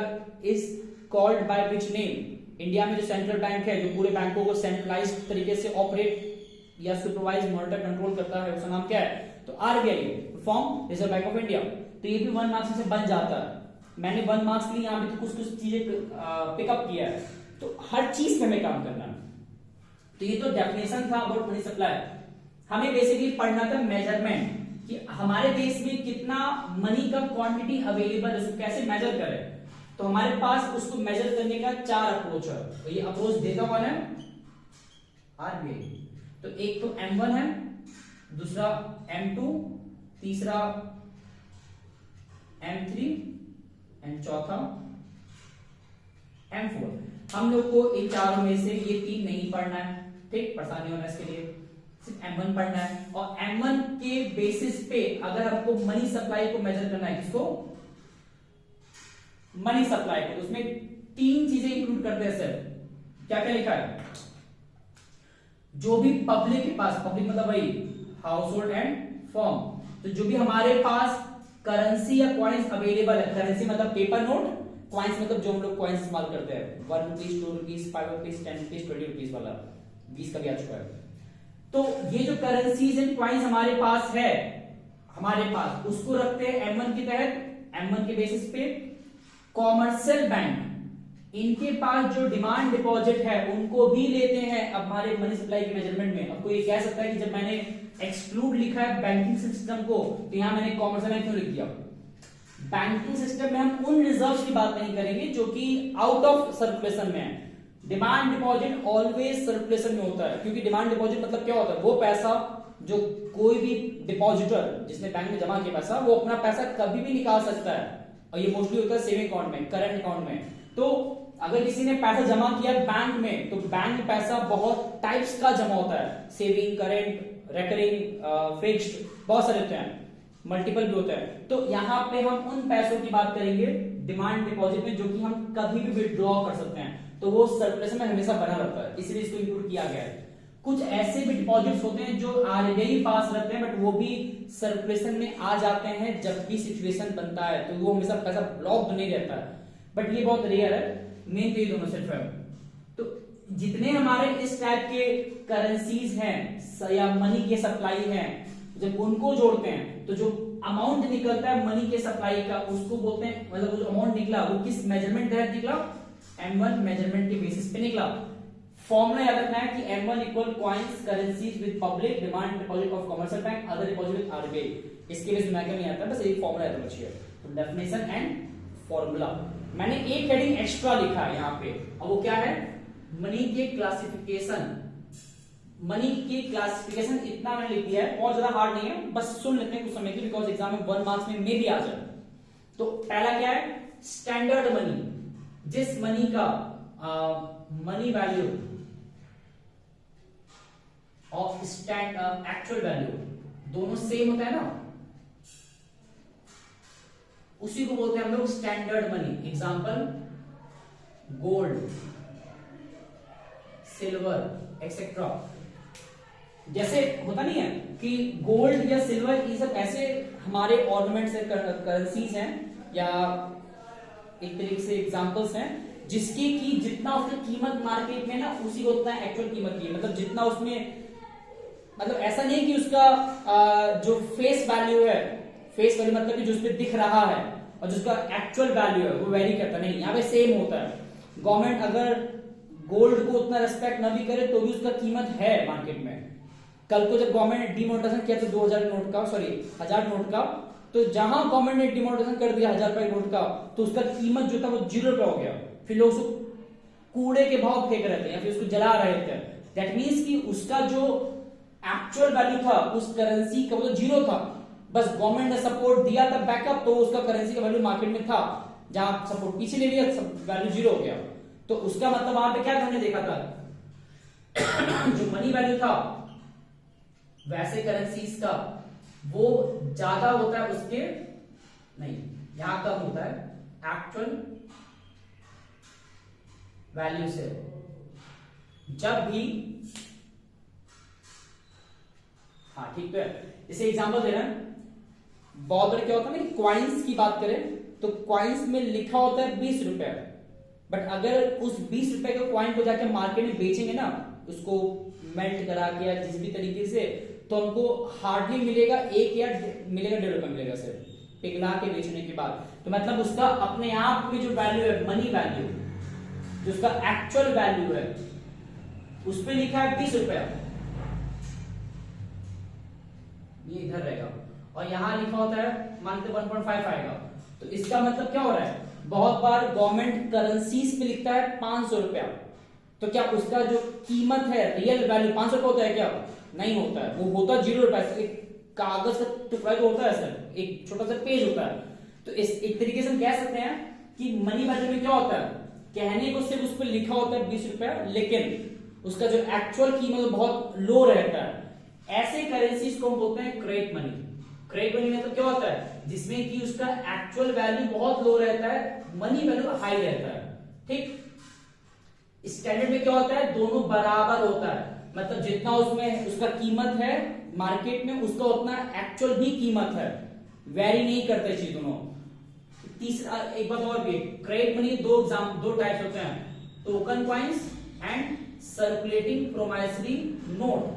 is called by which name. India में जो सेंट्रल बैंक है, जो पूरे बैंकों को सेंट्रलाइज तरीके से ऑपरेट या सुपरवाइज मॉनिटर कंट्रोल करता है, उसका नाम क्या है, तो RBI, form reserve bank of India. तो ये भी 1 मार्क्स से बन जाता है। मैंने 1 मार्क्स के लिए यहाँ पे कुछ चीजें पिकअप किया है, तो हर चीज पे हमें काम करना है। तो ये तो डेफिनेशन था अबाउट मनी सप्लाई। हमें बेसिकली पढ़ना था मेजरमेंट, कि हमारे देश में कितना मनी का क्वांटिटी अवेलेबल है, उसको कैसे मेजर करें। तो हमारे पास उसको मेजर करने का 4 अप्रोच है। तो ये अप्रोच देता कौन है, आरबीआई। तो एक तो M1 है, दूसरा M2, तीसरा M3 एंड चौथा M4। हम लोग को इन चारों में से ये 3 नहीं पढ़ना है, ठीक, परेशानी होना इसके लिए, सिर्फ M1 पढ़ना है। और M1 के बेसिस पे अगर हमको मनी सप्लाई को मेजर करना है, किसको, मनी सप्लाई को, तो उसमें 3 चीजें इंक्लूड करते हैं सर। क्या क्या लिखा है, जो भी पब्लिक के पास, पब्लिक मतलब वही हाउस होल्ड एंड फर्म, तो जो भी हमारे पास करेंसी या कॉइन्स अवेलेबल है, करेंसी मतलब पेपर नोट, कॉइन्स मतलब जो हम लोग कॉइन्स इस्तेमाल करते हैं, 1 rupees, 2 rupees, 5 rupees, 10 rupees, 20 rupees वाला, 20 का भी आ चुका है। तो ये जो करेंसीज एंड कॉइन्स हमारे पास है, हमारे पास उसको रखते हैं M1 के तहत। M1 के बेसिस पे कॉमर्शियल बैंक, इनके पास जो डिमांड डिपॉजिट है उनको भी लेते हैं अब हमारे मनी सप्लाई के मेजरमेंट में। अब कोई ये कह सकता है कि जब मैंने एक्सक्लूड लिखा है बैंकिंग सिस्टम को, तो यहां मैंने कॉमर्शियल बैंक क्यों लिख दिया। बैंकिंग सिस्टम में हम उन रिजर्व्स की बात नहीं करेंगे जो कि आउट ऑफ सर्कुलेशन में है, डिमांड डिपॉजिट ऑलवेज सर्कुलेशन में होता है, क्योंकि डिमांड डिपॉजिट मतलब क्या होता है, वो पैसा जो कोई भी डिपॉजिटर जिसने बैंक में जमा किया पैसा, वो अपना पैसा कभी भी निकाल सकता है, और ये मोस्टली होता है सेविंग अकाउंट में, करंट अकाउंट में। तो अगर किसी ने पैसा जमा किया बैंक में, तो बैंक में पैसा बहुत टाइप्स का जमा होता है, सेविंग, करंट, रेकरिंग, फिक्स्ड, बहुत सारे होते हैं, मल्टीपल भी होता है। तो यहाँ पे हम उन पैसों की बात करेंगे डिमांड डिपॉजिट में, जो कि हम कभी भी विड्रॉ कर सकते हैं, तो वो सर्कुलेशन में हमेशा बना रहता है, इसलिए इसको इंक्लूड किया गया है। कुछ ऐसे भी डिपॉजिट्स होते हैं जो आरबीआई पास रहते हैं, बट वो भी सर्कुलेशन में आ जाते हैं जब भी सिचुएशन बनता है, तो वो हमेशा पैसा ब्लॉक नहीं रहता है, बट ये बहुत रेयर है। मेन तो ये दोनों सिर्फ है। तो जितने हमारे इस टाइप के करेंसीज हैं या मनी के सप्लाई हैं, जब उनको जोड़ते हैं तो जो अमाउंट निकलता है मनी के सप्लाई का, उसको बोलते हैं, मतलब जो अमाउंट निकला वो किस मेजरमेंट तहत निकला, M1 मेजरमेंट के बेसिस पे निकला। फॉर्मूला याद रखना है कि M1 equal coins currencies with public demand deposit of commercial bank other deposit with RBI. इसके लिए दिमाग में नहीं आता, बस एक फॉर्मूला याद रखना चाहिए। तो डेफिनेशन एंड फॉर्मूला, मैंने एक हेडिंग एक्स्ट्रा लिखा है यहाँ पे, और वो क्या है, मनी के क्लासिफिकेशन। मनी की क्लासिफिकेशन इतना मैंने लिख दिया है, बहुत ज्यादा हार्ड नहीं है, बस सुन लेते हैं कुछ समय के, बिकॉज एग्जाम में 1 मार्क्स में भी आ जाए। तो पहला क्या है, स्टैंडर्ड मनी, जिस मनी का मनी वैल्यू और एक्चुअल वैल्यू दोनों सेम होता है ना, उसी को बोलते हैं हम लोग standard money. Example gold, silver etcetera. जैसे होता नहीं है कि गोल्ड या सिल्वर, ये सब ऐसे हमारे ऑर्नामेंट्स है, करेंसीज हैं, या एक तरीके से एग्जांपल्स हैं, जिसकी की जितना उसकी कीमत मार्केट में ना, उसी को उतना एक्चुअल कीमत की, मतलब जितना उसमें, मतलब ऐसा नहीं कि उसका जो फेस वैल्यू है, फेस वैल्यू मतलब कि जो उसपे दिख रहा है और जिसका एक्चुअल वैल्यू है वो वेरी करता नहीं, यहाँ पे सेम होता है। गवर्नमेंट अगर गोल्ड को उतना रेस्पेक्ट ना भी करे तो भी उसका कीमत है मार्केट में। कल को जब गवर्नमेंट ने डिमोनेटाइजेशन किया तो 2000 नोट का, सॉरी 1000 नोट का, तो जहां गवर्नमेंट ने डिमोनेटाइजेशन कर दिया 1000 रुपए नोट का, तो उसका कीमत जो था वो 0 रुपए हो गया। फिर लोग उसको कूड़े के भाव फेंक रहे थे या फिर उसको जला रहे थे। दैट मीन्स कि उसका जो एक्चुअल वैल्यू था उस करेंसी का, वो तो 0 था, बस गवर्नमेंट ने सपोर्ट दिया था बैकअप, तो उसका करेंसी का वैल्यू मार्केट में था। जहां सपोर्ट पीछे ले लिया, वैल्यू 0 हो गया। तो उसका मतलब वहां पे क्या हमने देखा था, जो मनी वैल्यू था वैसे करेंसीज का वो ज्यादा होता है उसके, नहीं यहां कम होता है एक्चुअल वैल्यू से। जब भी, हाँ ठीक है, इसे एग्जांपल दे रहे हैं, बहुत बार क्या होता है ना, क्वाइंस की बात करें तो क्वाइंस में लिखा होता है 20 रुपए, बट अगर उस 20 रुपए के क्वाइन को जाके मार्केट में बेचेंगे ना, उसको मेल्ट करा के या जिस भी तरीके से, तो हमको हार्डली मिलेगा 1 या मिलेगा 1.5 रुपए मिलेगा सिर्फ पिघला के बेचने के बाद। तो मतलब उसका अपने आप की जो वैल्यू है, मनी वैल्यू, जो उसका एक्चुअल वैल्यू है, उस पर लिखा है 20 रुपया, ये इधर रहेगा, और यहां लिखा होता है मानते 1.5 आएगा। तो इसका मतलब क्या हो रहा है, बहुत बार गवर्नमेंट करेंसीज पे लिखता है 500 रुपया, तो क्या उसका जो कीमत है, रियल वैल्यू 500 रुपया होता है क्या? नहीं होता है, वो होता 0 रुपया। एक कागज का टुकड़ा जो होता है सर, एक छोटा सा पेज होता है। तो इस एक तरीके से हम कह सकते हैं कि मनी वैल्यू में क्या होता है, कहने को सिर्फ उस पर लिखा होता है 20 रुपया, लेकिन उसका जो एक्चुअल कीमत बहुत लो रहता है। ऐसे करेंसीज को हम बोलते हैं क्रेडिट मनी। क्रेडिट मनी मतलब क्या होता है, जिसमें कि उसका एक्चुअल वैल्यू बहुत लो रहता है, मनी वैल्यू हाई रहता है। ठीक, स्टैंडर्ड में क्या होता है, दोनों बराबर होता है, मतलब जितना उसमें उसका कीमत है मार्केट में, उसका उतना एक्चुअल भी कीमत है, वेरी नहीं करते चीज दोनों। तीसरा एक बात और भी, क्रेडिट मनी दो टाइप्स होते हैं, token coins and circulating promissory note.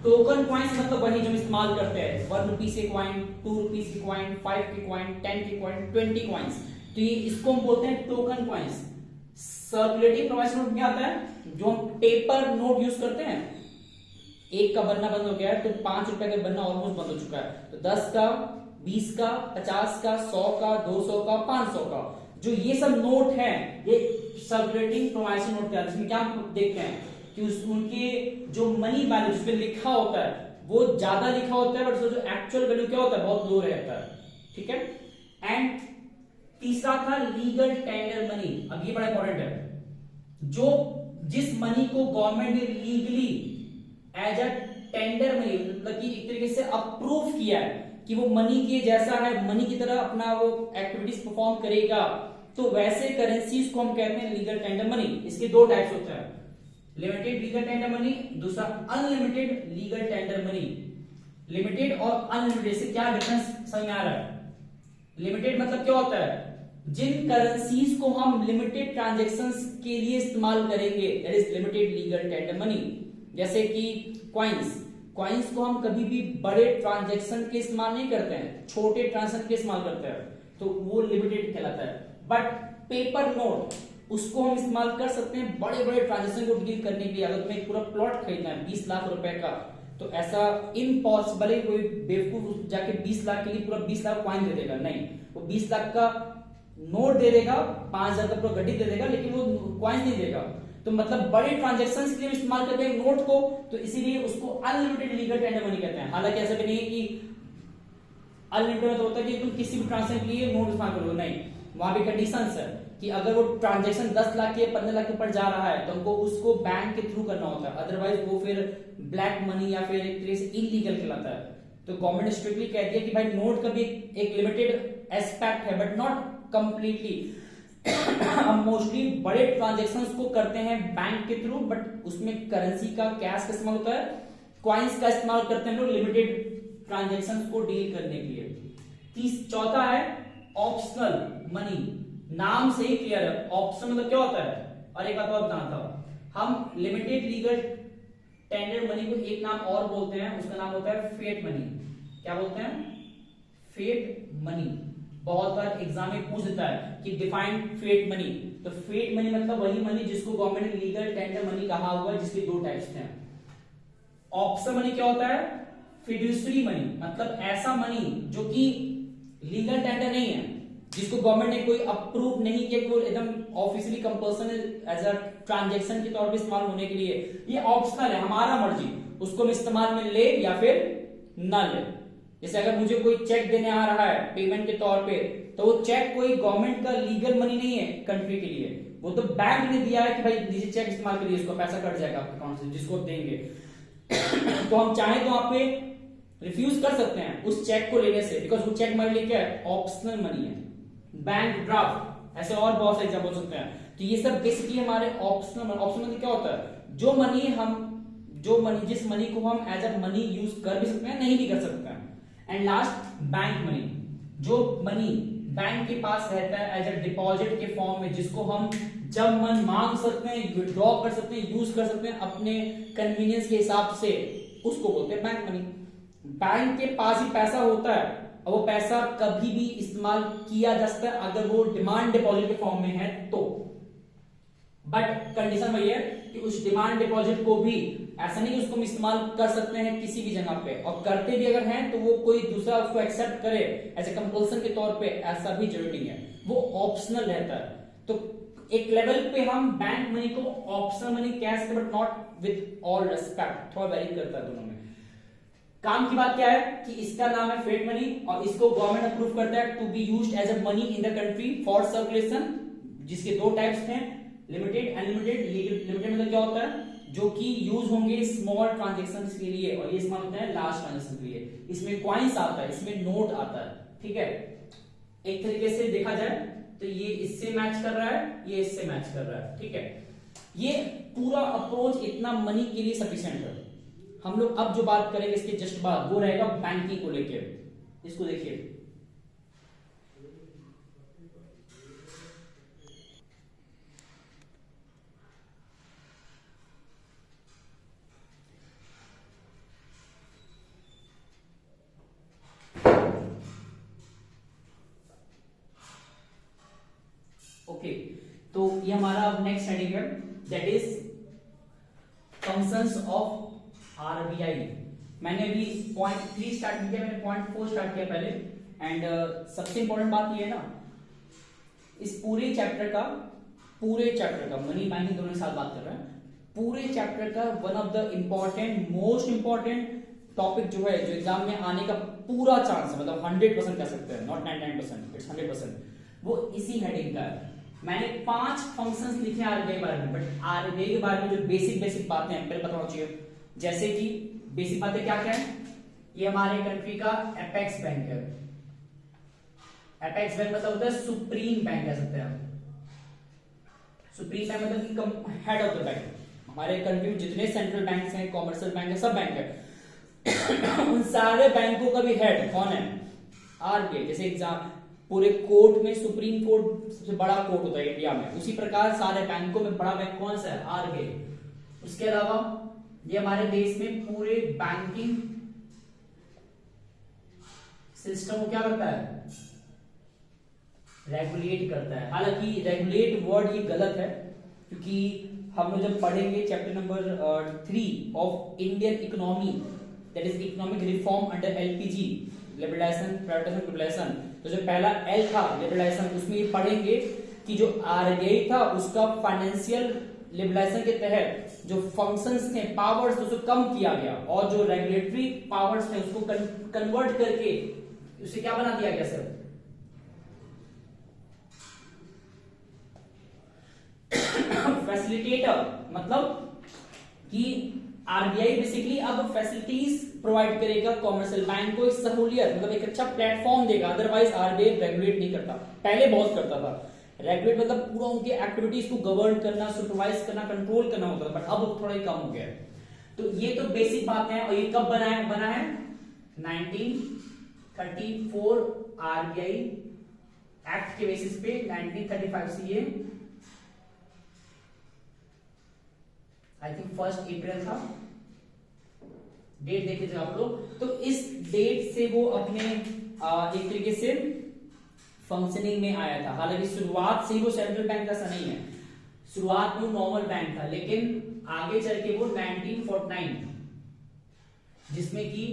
Token coins मतलब वही जो इस्तेमाल करते हैं, 1 रुपीज के कॉइन, 2 रुपीज के कॉइन, 5 के कॉइन, 10 के कॉइन, 20 कॉइंस, तो ये इसको हम बोलते हैं token coins. Circulating promissory note क्या आता है, जो हम पेपर नोट यूज करते हैं, 1 का बनना बंद हो गया है तो 5 रुपए का बनना ऑलमोस्ट बंद हो चुका है, तो 10 का, 20 का, 50 का, 100 का, 200 का, 500 का, जो ये सब नोट हैं ये सर्कुलेटिंग प्रोमाइसरी नोट कहलाते हैं। जिसमें क्या हम देखते हैं कि उनके जो मनी वैल्यू जिसपे लिखा होता है वो ज्यादा लिखा होता है, बट उसका जो एक्चुअल वैल्यू क्या होता है बहुत लो रहता है। ठीक है। एंड तीसरा था लीगल टेंडर मनी। अब ये बड़ा इंपॉर्टेंट है, जो जिस मनी को गवर्नमेंट ने legally as a tender money मतलब कि एक तरीके से अप्रूव किया है कि वो मनी के जैसा है, मनी की तरह अपना वो एक्टिविटीज परफॉर्म करेगा, तो वैसे करेंसीज को हम कहते हैं लीगल टेंडर मनी। इसके दो टाइप्स होते हैं, लिमिटेड लीगल टेंडर मनी, दूसरा unlimited legal tender money. Limited और अनलिमिटेड से क्या डिफरेंस समझ में आ रहा है? लिमिटेड मतलब क्या होता है, जिन करेंसीज को हम लिमिटेड ट्रांजैक्शंस के लिए इस्तेमाल करेंगे, that is limited legal tender money. जैसे कि कॉइन्स को हम कभी भी बड़े ट्रांजैक्शन के इस्तेमाल नहीं करते हैं, छोटे ट्रांजैक्शन के इस्तेमाल करते हैं, तो वो लिमिटेड कहलाता है। बट पेपर नोट उसको हम इस्तेमाल कर सकते हैं बड़े बड़े ट्रांजैक्शन को डील करने के लिए। अगर तुम्हें एक पूरा प्लॉट खरीदना है 20 लाख रुपए का, तो ऐसा इम्पॉसिबल है कोई बेवकूफ जाके 20 लाख के लिए पूरा 20 लाख कॉइन दे देगा, नहीं। वो 20 लाख का नोट दे देगा, 5,000 का पूरा गड्डी दे देगा, लेकिन वो कॉइन नहीं देगा। तो मतलब बड़े ट्रांजैक्शंस के लिए इस्तेमाल करते हैं नोट को, तो इसीलिए उसको अनलिमिटेड लीगल टेंडर मनी कहते हैं। हालांकि ऐसा भी नहीं है कि अनलिमिटेड मतलब होता है कि तुम किसी भी ट्रांजैक्शन के लिए नोट इस्तेमाल करोगे, नहीं। वहां भी कंडीशंस है कि अगर वो ट्रांजैक्शन 10 लाख के 15 लाख के ऊपर जा रहा है तो हमको उसको बैंक के थ्रू करना होता है, अदरवाइज वो फिर ब्लैक मनी या फिर एक तरह से इलीगल कहलाता है। तो गवर्नमेंट ने स्ट्रिक्टली कह दिया कि भाई नोट का भी एक लिमिटेड एस्पेक्ट है, बट नॉट कंप्लीटली। हम मोस्टली बड़े ट्रांजैक्शंस को करते हैं बैंक के थ्रू, बट उसमें करेंसी का कैश का इस्तेमाल होता है, कॉइन्स का इस्तेमाल करते हैं लोग लिमिटेड ट्रांजैक्शंस को डील करने के लिए। चौथा है ऑप्शनल मनी। नाम से ही क्लियर है, ऑप्शनल मतलब क्या होता है। और एक बात और बताना था, हम लिमिटेड लीगल टेंडर मनी को एक नाम और बोलते हैं, उसका नाम होता है फेट मनी। क्या बोलते हैं? Fiat money. बहुत बार एग्जाम में पूछ देता है कि डिफाइन फेट मनी, तो फेट मनी मतलब वही मनी जिसको गवर्नमेंट ने लीगल टेंडर मनी कहा हुआ है, जिसके दो टाइप्स हैं। ऑप्शनल मनी क्या होता है? फिड्यूसरी मनी, मतलब ऐसा मनी जो कि लीगल टेंडर नहीं है, जिसको गवर्नमेंट ने कोई अप्रूव नहीं किया कि वो एकदम officially compulsion as a transaction के तौर पे इस्तेमाल होने के लिए। ये ऑप्शनल है, हमारा मर्जी, उसको हम इस्तेमाल में ले या फिर ना ले। जैसे अगर मुझे कोई चेक देने आ रहा है पेमेंट के तौर पे, तो वो चेक कोई गवर्नमेंट का लीगल मनी नहीं है कंट्री के लिए, वो तो बैंक ने दिया है कि भाई नीचे चेक इस्तेमाल करिए, उसका पैसा कट जाएगा आपके अकाउंट से जिसको देंगे। तो हम चाहें तो वहां पे रिफ्यूज कर सकते हैं उस चेक को लेने से, बिकॉज वो चेक हमारे लिए क्या है? ऑप्शनल मनी है। बैंक ड्राफ्ट, ऐसे और बहुत से एग्जाम्पल सकते हैं। तो ये सब बेसिकली हमारे ऑप्शनल मतलब क्या होता है? जो मनी जिस मनी को हम एज अ मनी यूज कर भी सकते हैं, नहीं भी कर सकते हैं। एंड लास्ट बैंक मनी, जो मनी बैंक के पास रहता है एज अ डिपॉजिट के फॉर्म में, जिसको हम जब मन मांग सकते हैं, विड्रॉ कर सकते हैं, यूज कर सकते हैं अपने कन्वीनियंस के हिसाब से, उसको बोलते हैं बैंक मनी। बैंक के पास ही पैसा होता है और वो पैसा कभी भी इस्तेमाल किया जा सकता है अगर वो डिमांड डिपॉजिट के फॉर्म में है तो। बट कंडीशन वही है कि उस डिमांड डिपॉजिट को भी ऐसा नहीं कि उसको हम इस्तेमाल कर सकते हैं किसी भी जगह पे, और करते भी अगर हैं तो वो कोई दूसरा उसको एक्सेप्ट करे ऐसे कंपल्सन के तौर पे, ऐसा भी जरूरी नहीं है, वो ऑप्शनल रहता है। तो एक लेवल पे हम बैंक मनी को ऑप्शनल मनी कह सकते, but not with all respect, थोड़ा वेरी करता है दोनों में। काम की बात क्या है कि इसका नाम है फेट मनी, और इसको गवर्नमेंट अप्रूव करता है to be used as a money in the country for circulation, जिसके दो टाइप्स हैं, लिमिटेड अनलिमिटेड। लिमिटेड मतलब क्या होता है? जो कि यूज होंगे स्मॉल ट्रांजैक्शंस के लिए, और ये इस्तेमाल होता है लार्ज ट्रांजैक्शन के लिए। इसमें कॉइन्स आता है, इसमें नोट आता है, ठीक है। एक तरीके से देखा जाए तो ये इससे मैच कर रहा है, ये इससे मैच कर रहा है, ठीक है। ये पूरा अप्रोच इतना मनी के लिए सफिशिएंट है। हम लोग अब जो बात करेंगे इसके जस्ट बाद, वो रहेगा बैंकिंग को लेकर। इसको देखिए, ओके। तो ये हमारा नेक्स्ट हेडिंग है, that is functions of RBI. मैंने अभी पॉइंट 3 स्टार्ट किया, मैंने पॉइंट 4 स्टार्ट किया पहले। एंड सबसे इंपॉर्टेंट बात ये है ना इस पूरे चैप्टर का मनी बैंकिंग दोनों के साथ बात कर रहे हैं, पूरे चैप्टर का one of the important most important topic जो है, जो एग्जाम में आने का पूरा चांस है, मतलब 100% कह सकते हैं, नॉट 99%, इट्स 100%, वो इसी हेडिंग का है। मैंने 5 फंक्शंस लिखे आरबीआई के बारे में, बट आरबीआई के बारे में जो बेसिक बातें हैं पहले पता होना चाहिए। जैसे कि बेसिक बातें क्या क्या है, ये हमारे कंट्री का एपेक्स बैंक है। एपेक्स बैंक मतलब होता है सुप्रीम बैंक कह सकते हैं। सुप्रीम बैंक मतलब कि हेड ऑफ द बैंक। हमारे कंट्री में जितने सेंट्रल बैंक्स हैं, कॉमर्शियल बैंक है, सब बैंक है उन सारे बैंकों का भी हेड कौन है? आरबीआई। जैसे एग्जाम पूरे कोर्ट में सुप्रीम कोर्ट सबसे बड़ा कोर्ट होता है इंडिया में, उसी प्रकार सारे बैंकों में बड़ा बैंक कौन सा है? आरबीआई। उसके अलावा ये हमारे देश में पूरे बैंकिंग सिस्टम को क्या करता है? रेगुलेट करता है। हालांकि रेगुलेट वर्ड ये गलत है, क्योंकि हम लोग जब पढ़ेंगे chapter number 3 of Indian economy, that is economic reform under LPG, liberalisation, privatisation, globalisation, तो जो पहला एल था लिबरलाइजेशन, उसमें ये पढ़ेंगे कि जो आरबीआई था उसका फाइनेंशियल लिबरलाइजेशन के तहत जो फंक्शंस थे, पावर्स, उसको कम किया गया, और जो रेगुलेटरी पावर्स थे उसको कन्वर्ट करके उसे क्या बना दिया गया सर? फैसिलिटेटर। मतलब कि आरबीआई बेसिकली अब फैसिलिटीज प्रोवाइड करेगा कॉमर्शियल बैंक को, एक सहूलियत, मतलब एक अच्छा प्लेटफॉर्म देगा। अदरवाइज आरबीआई रेगुलेट नहीं करता, पहले बहुत करता था। रेगुलेट मतलब पूरा उनके एक्टिविटीज को गवर्न करना, सुपरवाइज करना, कंट्रोल करना होता था, बट अब थोड़ा ही कम हो गया है। तो ये तो बेसिक बात है। और ये कब बना है 1934 आरबीआई एक्ट के बेसिस पे। 1935 से ये आई थिंक 1 अप्रैल था, डेट देख लीजिए आप लोग। तो इस डेट से वो अपने एक तरीके से फंक्शनिंग में आया था। हालांकि शुरुआत से ही वो सेंट्रल बैंक जैसा नहीं है, शुरुआत में नॉर्मल बैंक था, लेकिन आगे चल के वो 1949 जिसमें कि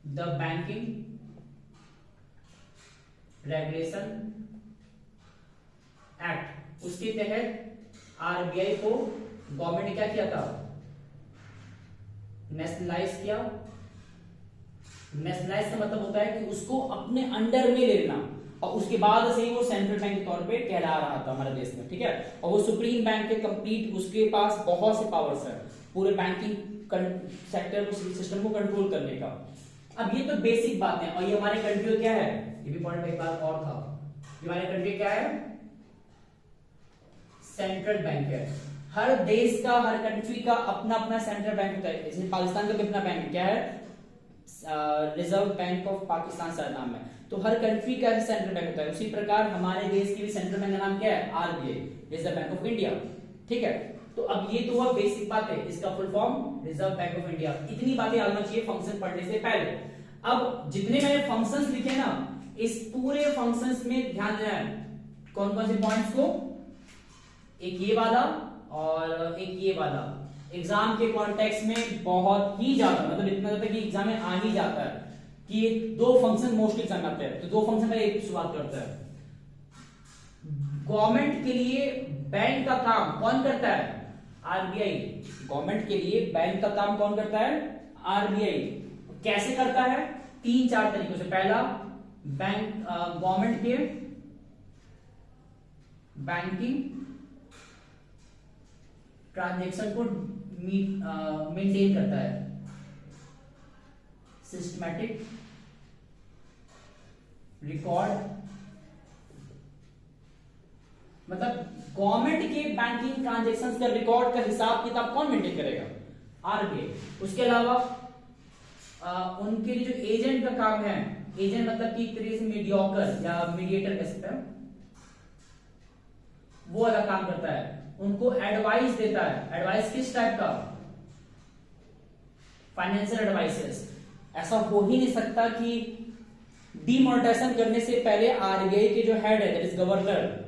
द बैंकिंग रेगुलेशन एक्ट, उसके तहत आरबीआई को गवर्नमेंट ने क्या किया था? नेशनलाइज किया। नेशनलाइज का मतलब होता है कि उसको अपने अंडर में लेना, और उसके बाद से ही वो सेंट्रल बैंक के तौर पे कहला रहा था हमारे देश में, ठीक है। और वो सुप्रीम बैंक के कंप्लीट, उसके पास बहुत से पावर्स है पूरे बैंकिंग सेक्टर को, सिस्टम को कंट्रोल करने का। अब ये तो बेसिक बात है। और ये हमारे कंट्री क्या है, ये भी पॉइंट एक बार और था, ये हमारे कंट्री क्या है? सेंट्रल बैंक है। हर देश का, हर कंट्री का अपना अपना सेंट्रल बैंक होता है। जैसे पाकिस्तान का भी अपना बैंक क्या है? Reserve bank of Pakistan sir नाम है। तो हर कंट्री का सेंट्रल बैंक होता है। उसी प्रकार हमारे देश की भी सेंट्रल बैंक का नाम क्या है? RBI, reserve bank of India, ठीक है। तो अब ये तो हुआ बेसिक बात है, इसका full form reserve bank of India. इतनी बातें आना चाहिए फंक्शन पढ़ने से पहले। अब जितने मैंने फंक्शंस लिखे ना, इस पूरे फंक्शंस में ध्यान देना है कौन कौन से पॉइंट्स को, एक ये वाला और एक ये वाला। एग्जाम के कॉन्टेक्स्ट में बहुत ही ज्यादा, मतलब इतना ज्यादा कि एग्जाम में आ ही जाता है कि ये 2 फंक्शन मोस्टली एग्जाम आते हैं। तो 2 फंक्शन में एक शुरुआत करता है। गवर्नमेंट के लिए बैंक का काम कौन करता है? आरबीआई। गवर्नमेंट के लिए बैंक का काम कौन करता है? आरबीआई। कैसे करता है? 3-4 तरीकों से। पहला, बैंक गवर्नमेंट के बैंकिंग ट्रांजैक्शन को मेंटेन करता है, सिस्टमैटिक रिकॉर्ड, मतलब गवर्नमेंट के बैंकिंग ट्रांजैक्शंस का रिकॉर्ड का हिसाब किताब कौन मेंटेन करेगा? आरबीआई। उसके अलावा उनके लिए जो एजेंट का काम है, एजेंट मतलब कि एक तरीके से मीडियोकर या मीडिएटर कह सकते हैं, वो वाला काम करता है। उनको एडवाइस देता है। एडवाइस किस टाइप का? Financial advices. ऐसा हो ही नहीं सकता कि डीमोनेटाइजेशन करने से पहले आरबीआई के जो हेड है, दैट इज गवर्नर,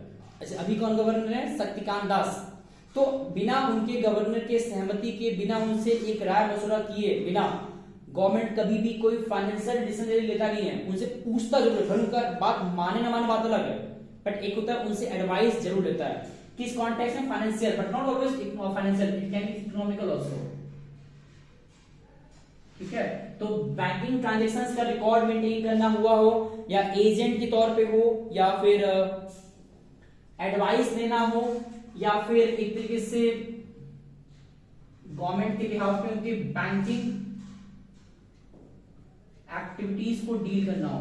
अभी कौन गवर्नर है? शक्तिकांत दास। तो बिना उनके गवर्नर के सहमति के, बिना उनसे एक राय मशवरा किए बिना गवर्नमेंट कभी भी कोई फाइनेंशियल डिसीजन लेता नहीं है। उनसे पूछता जरूर है, उनका बात माने ना माने बात अलग है, बट एक होता है उनसे एडवाइस जरूर लेता है, किस कॉन्टेक्स्ट में, financial, but not always financial, it can be economical also. ठीक है, तो बैंकिंग ट्रांजैक्शंस का रिकॉर्ड मेंटेन करना हुआ हो, या एजेंट के तौर पे हो, या फिर एडवाइस देना हो, या फिर एक तरीके से गवर्नमेंट के बिहाफ पे उनकी बैंकिंग एक्टिविटीज को डील करना हो।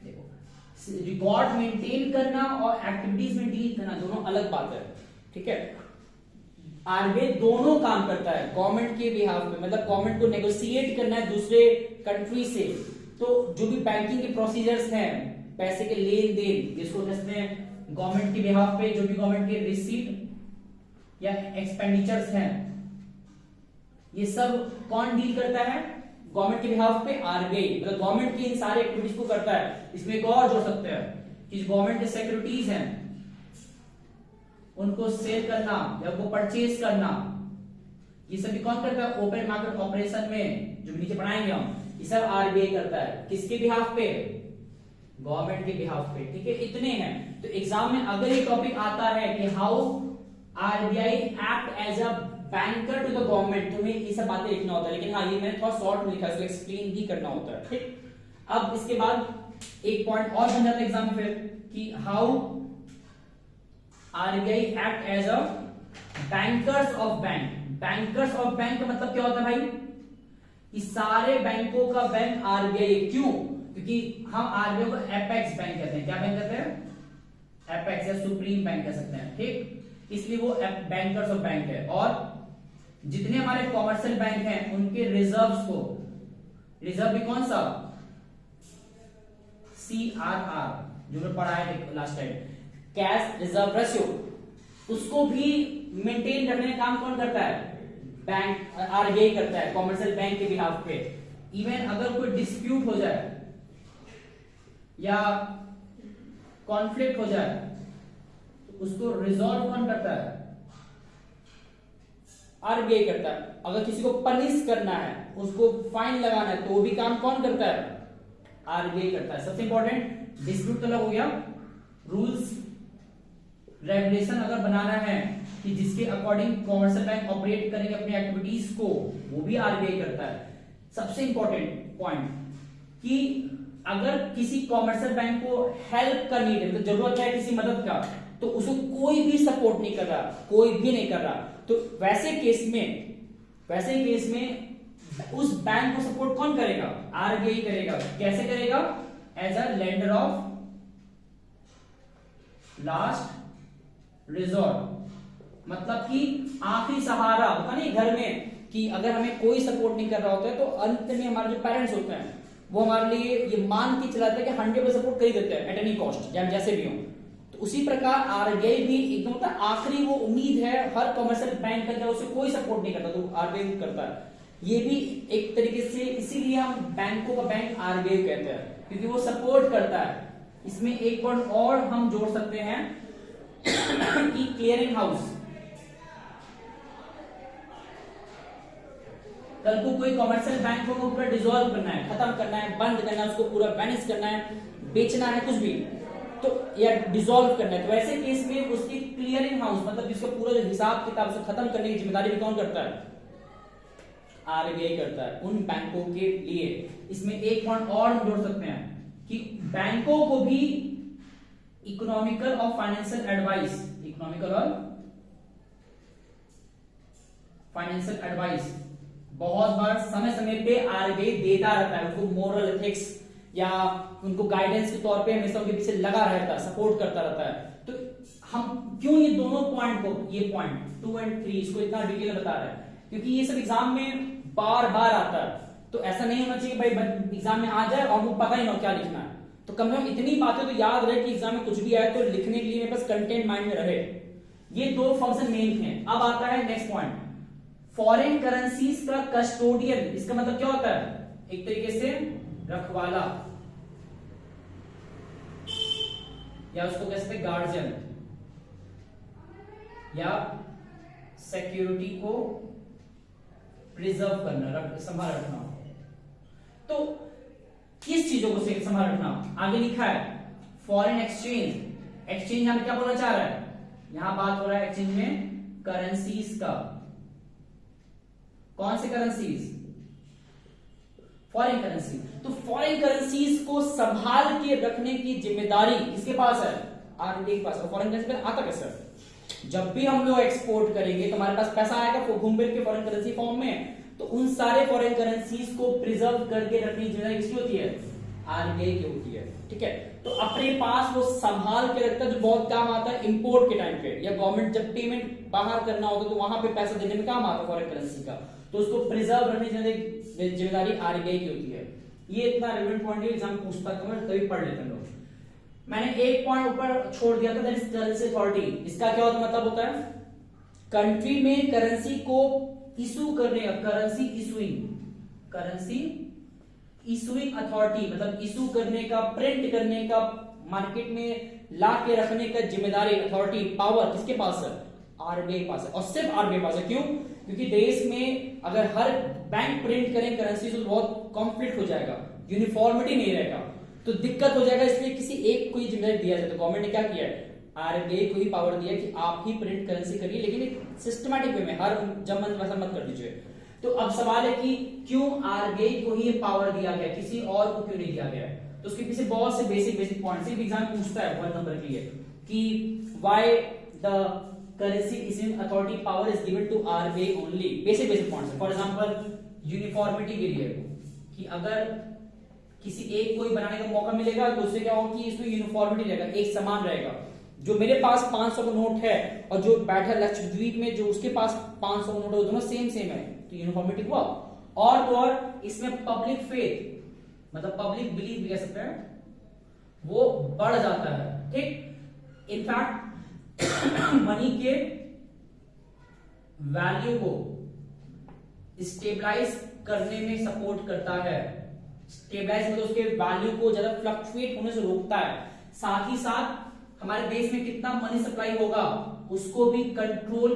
देखो, रिकॉर्ड मेंटेन करना और एक्टिविटीज में डील करना दोनों अलग बात है। ठीक है, आरबीआई दोनों काम करता है गवर्नमेंट के बिहाफ में, मतलब गवर्नमेंट को नेगोशिएट करना है दूसरे कंट्री से, तो जो भी बैंकिंग के प्रोसीजर्स हैं, पैसे के लेन देन, जिसको कहते हैं गवर्नमेंट के बिहाफ पे जो भी गवर्नमेंट के रिसीट या एक्सपेंडिचर्स हैं, ये सब कौन डील करता है? गवर्नमेंट के बिहाफ पे आरबीआई, मतलब गवर्नमेंट की इन सारे एक्टिविटीज को करता है। इसमें एक और जोड़ सकते हैं कि गवर्नमेंट के सिक्योरिटीज हैं उनको सेल करना या उनको परचेज करना, ये सभी कौन करता है? ओपन मार्केट ऑपरेशन में जो नीचे पढ़ाएंगे हम, ये सब आरबीआई करता है। किसके बिहाफ पे? गवर्नमेंट के बिहाफ पे। ठीक है, इतने हैं। तो एग्जाम में अगर ये टॉपिक आता है कि how RBI act as a banker to the government, तुम्हें ये सब बातें लिखना होता है, लेकिन हाँ ये मैंने थोड़ा शॉर्ट में लिखा है, इसको एक्सप्लेन भी करना होता है। ठीक, अब इसके बाद एक पॉइंट और बन जाता है एग्जाम में फिर कि how RBI act as a bankers of bank. Bankers of bank का मतलब क्या होता है भाई? कि सारे बैंकों का बैंक आरबीआई। क्यों? क्योंकि हम आरबीआई को एपेक्स बैंक कहते हैं। क्या बैंक कहते हैं? एपेक्स या सुप्रीम बैंक कह सकते हैं। ठीक, इसलिए वो बैंकर्स ऑफ बैंक है। और जितने हमारे कॉमर्शियल बैंक हैं उनके रिजर्व्स को, रिजर्व भी कौन सा? CRR, जो मैंने पढ़ा है last time, cash reserve ratio, उसको भी मेंटेन रखने का काम कौन करता है? बैंक, आरबीआई करता है कॉमर्शियल बैंक के बिहाफ पे। इवन अगर कोई डिस्प्यूट हो जाए या कॉन्फ्लिक्ट हो जाए तो उसको रिजॉल्व कौन करता है? आरबीआई करता है। अगर किसी को पनिश करना है, उसको फाइन लगाना है, तो वो भी काम कौन करता है? आरबीआई करता है। सबसे इंपॉर्टेंट, डिस्प्यूट तो अलग हो गया, रूल्स रेगुलेशन अगर बनाना है कि जिसके अकॉर्डिंग कॉमर्शियल बैंक ऑपरेट करेंगे अपनी एक्टिविटीज को, वो भी आरबीआई करता है। सबसे इंपॉर्टेंट पॉइंट कि अगर किसी कॉमर्शियल बैंक को हेल्प का नीड है, मतलब जरूरत है किसी मदद का, तो उसको कोई भी सपोर्ट नहीं कर रहा, कोई भी नहीं कर रहा, तो वैसे केस में उस बैंक को सपोर्ट कौन करेगा? आरबीआई करेगा। कैसे करेगा? As a lender of last resort, मतलब कि आखिरी सहारा होता नहीं घर में, कि अगर हमें कोई सपोर्ट नहीं कर रहा होता है तो अंत में हमारे जो पेरेंट्स होते हैं वो हमारे लिए ये मान के चलाते हैं कि 100% सपोर्ट कर ही देते हैं एट एनी कॉस्ट, जैसे भी हो। तो उसी प्रकार आरबीआई भी एकदम होता है आखिरी वो उम्मीद है हर कमर्शियल बैंक का, जब उसे कोई सपोर्ट नहीं करता तो आरबीआई करता है। ये भी एक तरीके से, इसीलिए हम बैंकों का बैंक आरबीआई कहते हैं, क्योंकि वो सपोर्ट करता है। इसमें एक पॉइंट और हम जोड़ सकते हैं कि क्लियरिंग हाउस, कल को कोई कमर्शियल बैंक को पूरा डिसॉल्व करना है, खत्म करना है, बंद करना है, उसको पूरा बैनिश करना है, बेचना है, कुछ भी, तो या डिसॉल्व करना है, तो ऐसे केस में उसकी क्लियरिंग हाउस, मतलब जिसका पूरा जो हिसाब किताब से खत्म करने की जिम्मेदारी भी कौन करता है? आरबीआई करता है उन बैंकों के लिए। इसमें एक पॉइंट और हम जोड़ सकते हैं कि बैंकों को भी इकोनॉमिकल और फाइनेंशियल एडवाइस, इकोनॉमिकल और फाइनेंशियल एडवाइस बहुत बार समय समय पे आरबीआई देता रहता है। उनको मोरल एथिक्स या उनको गाइडेंस के तौर पे हमेशा उनके पीछे लगा रहता है, सपोर्ट करता रहता है। तो हम क्यों ये दोनों पॉइंट को, ये पॉइंट 2 और 3 इसको इतना डिटेल में बता रहे हैं? क्योंकि ये सब एग्जाम में बार बार आता है, तो ऐसा नहीं होना चाहिए भाई एग्जाम में आ जाए और वो पता ही ना क्या लिखना है। तो कम से कम इतनी बातें तो याद रहे कि एग्जाम में कुछ भी आए तो लिखने के लिए मेरे पास कंटेंट माइंड में रहे। ये दो फंक्शन मेन हैं। अब आता है नेक्स्ट पॉइंट, फॉरेन करेंसीज का कस्टोडियन। इसका मतलब क्या होता है? एक तरीके से रखवाला, या उसको कह सकते हैं गार्जियन, या सिक्योरिटी को प्रिजर्व करना, संभाल रखना। तो किस चीजों को संभाल रखना? आगे लिखा है फॉरेन एक्सचेंज। एक्सचेंज यहां क्या बोलना चाह रहा है, यहां बात हो रहा है एक्सचेंज में करेंसीज का। कौन से करेंसीज, फॉरेन करेंसी। तो फॉरेन करेंसीज को संभाल के रखने की जिम्मेदारी किसके पास है, आरबीआई के पास। और फॉरेन करेंसी आता कैसे, जब भी हम लोग एक्सपोर्ट करेंगे तो हमारे पास पैसा आएगा घूम फिर के फॉरेन करेंसी फॉर्म में, तो उन सारे फॉरेन करेंसीज को प्रिजर्व करके रखने की जिम्मेदारी किसकी होती है, आरबीआई की होती है। ठीक है, तो अपने पास वो संभाल के रखता है, जो बहुत काम आता है इंपोर्ट के टाइम पे, या गवर्नमेंट जब पेमेंट बाहर करना होता है तो वहां पे पैसा देने में काम आता है फॉरेन करेंसी का, तो उसको प्रिजर्व रखने की जिम्मेदारी आरबीआई की होती है। ये इतना रेलेवेंट पॉइंट है, एग्जाम पूछता है, तभी पढ़ लेते हैं लोग। मैंने एक पॉइंट ऊपर छोड़ दिया था, दैट इज करेंसी अथॉरिटी। इसका क्या होता मतलब होता है, कंट्री में करेंसी को इशू करने का, करेंसी इशूइंग अथॉरिटी, मतलब इशू करने का, प्रिंट करने का, मार्केट में ला के रखने का जिम्मेदारी, अथॉरिटी, पावर किसके पास है, आरबीआई के पास है। और सिर्फ आरबीआई पास है, क्यों, क्योंकि देश में अगर हर बैंक प्रिंट करें करेंसी तो बहुत कॉन्फ्लिक्ट हो जाएगा, यूनिफॉर्मिटी नहीं रहेगा, तो दिक्कत हो जाएगा। इसलिए किसी एक को ही जिम्मेदारी दिया जाए, तो गवर्नमेंट ने क्या किया है, आरबीआई को ही पावर दिया कि आप ही प्रिंट करेंसी करिए, लेकिन एक सिस्टमैटिक वे में, हर जब मन वैसा मत कर दीजिए। तो अब सवाल है कि क्यों आरबीआई को ही पावर दिया गया, किसी और को क्यों नहीं दिया गया, तो उसके पीछे बहुत से बेसिक पॉइंट्स एग्जाम पूछता है 1 नंबर के लिए, कि why the currency issuing authority power is given to RBI only. Basic points, for example uniformity के लिए, कि अगर किसी एक को ही बनाने का मौका मिलेगा तो उससे क्या होगा कि इसमें यूनिफॉर्मिटी रहेगा, एक समान रहेगा। जो मेरे पास 500 का नोट है और जो बैठा लक्षद्वीप में जो उसके पास 500 का नोट है, दोनों सेम है, तो यूनिफॉर्मिटी हुआ। और तो और इसमें पब्लिक फेथ, मतलब पब्लिक बिलीफ भी कह सकते हैं, वो बढ़ जाता है। ठीक, इनफैक्ट मनी के वैल्यू को स्टेबलाइज करने में सपोर्ट करता है। स्टेबलाइज मतलब उसके वैल्यू को ज्यादा फ्लक्चुएट होने से रोकता है। साथ ही साथ हमारे देश में कितना मनी सप्लाई होगा उसको भी कंट्रोल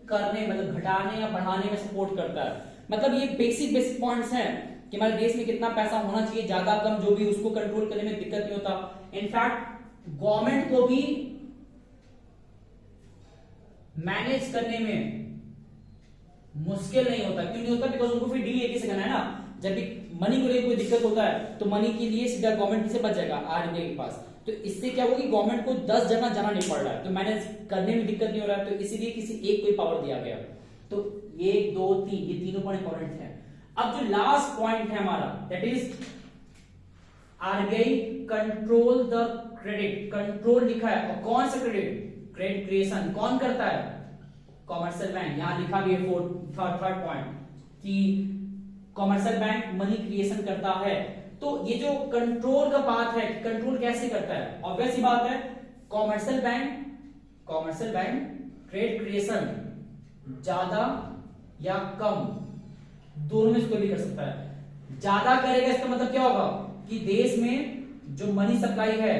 करने, मतलब घटाने या बढ़ाने में सपोर्ट करता है। मतलब ये बेसिक पॉइंट्स हैं कि हमारे देश में कितना पैसा होना चाहिए, ज्यादा कम जो भी, उसको कंट्रोल करने में दिक्कत नहीं होता। इनफैक्ट गवर्नमेंट को भी मैनेज करने में मुश्किल नहीं होता। क्यों नहीं होता, बिकॉज उनको फिर डील एक ही से करना है ना। जब भी मनी को लेकर कोई दिक्कत होता है तो मनी के लिए सीधा गवर्नमेंट से बच जाएगा, आरबीआई के पास। तो इससे क्या होगा कि गवर्नमेंट को 10 जगह जाना नहीं पड़ रहा है, तो मैनेज करने में दिक्कत नहीं हो रहा है, तो इसीलिए किसी एक को ही पावर दिया गया। तो 1 2 3 ये तीनों पॉइंट इंपॉर्टेंट है। अब जो लास्ट पॉइंट है हमारा, that is RBI control the credit. Control लिखा है, और कौन सा क्रेडिट, क्रेडिट क्रिएशन कौन करता है, कॉमर्शियल बैंक। यहां लिखा भी है थर्ड पॉइंट कि कॉमर्शियल बैंक मनी क्रिएशन करता है। तो ये जो कंट्रोल का बात है, कंट्रोल कैसे करता है, ऑब्वियस ही बात है, कॉमर्शियल बैंक क्रेडिट क्रिएशन ज्यादा या कम दोनों में से कोई भी कर सकता है। ज्यादा करेगा इसका मतलब क्या होगा कि देश में जो मनी सप्लाई है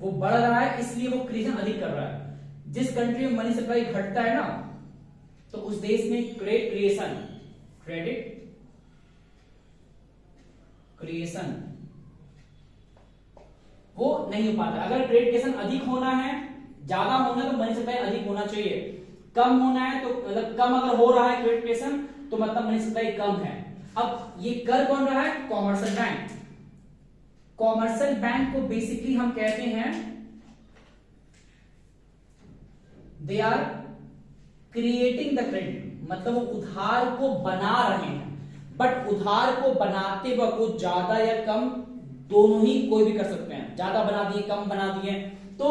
वो बढ़ रहा है, इसलिए वो क्रिएशन अधिक कर रहा है। जिस कंट्री में मनी सप्लाई घटता है ना, तो उस देश में क्रेडिट क्रिएशन वो नहीं हो पाता। अगर क्रेडिट क्रिएशन अधिक होना है, ज्यादा होना है, तो मनी सप्लाई अधिक होना चाहिए। कम होना है तो मतलब कम अगर हो रहा है क्रेडिट क्रिएशन, तो मतलब मनी सप्लाई कम है। अब ये कर कौन रहा है, कॉमर्शियल बैंक। कॉमर्शियल बैंक को बेसिकली हम कहते हैं they are creating the credit, मतलब वो उधार को बना रहे हैं। बट उधार को बनाते वक्त वो ज्यादा या कम दोनों ही कोई भी कर सकते हैं। ज्यादा बना दिए, कम बना दिए, तो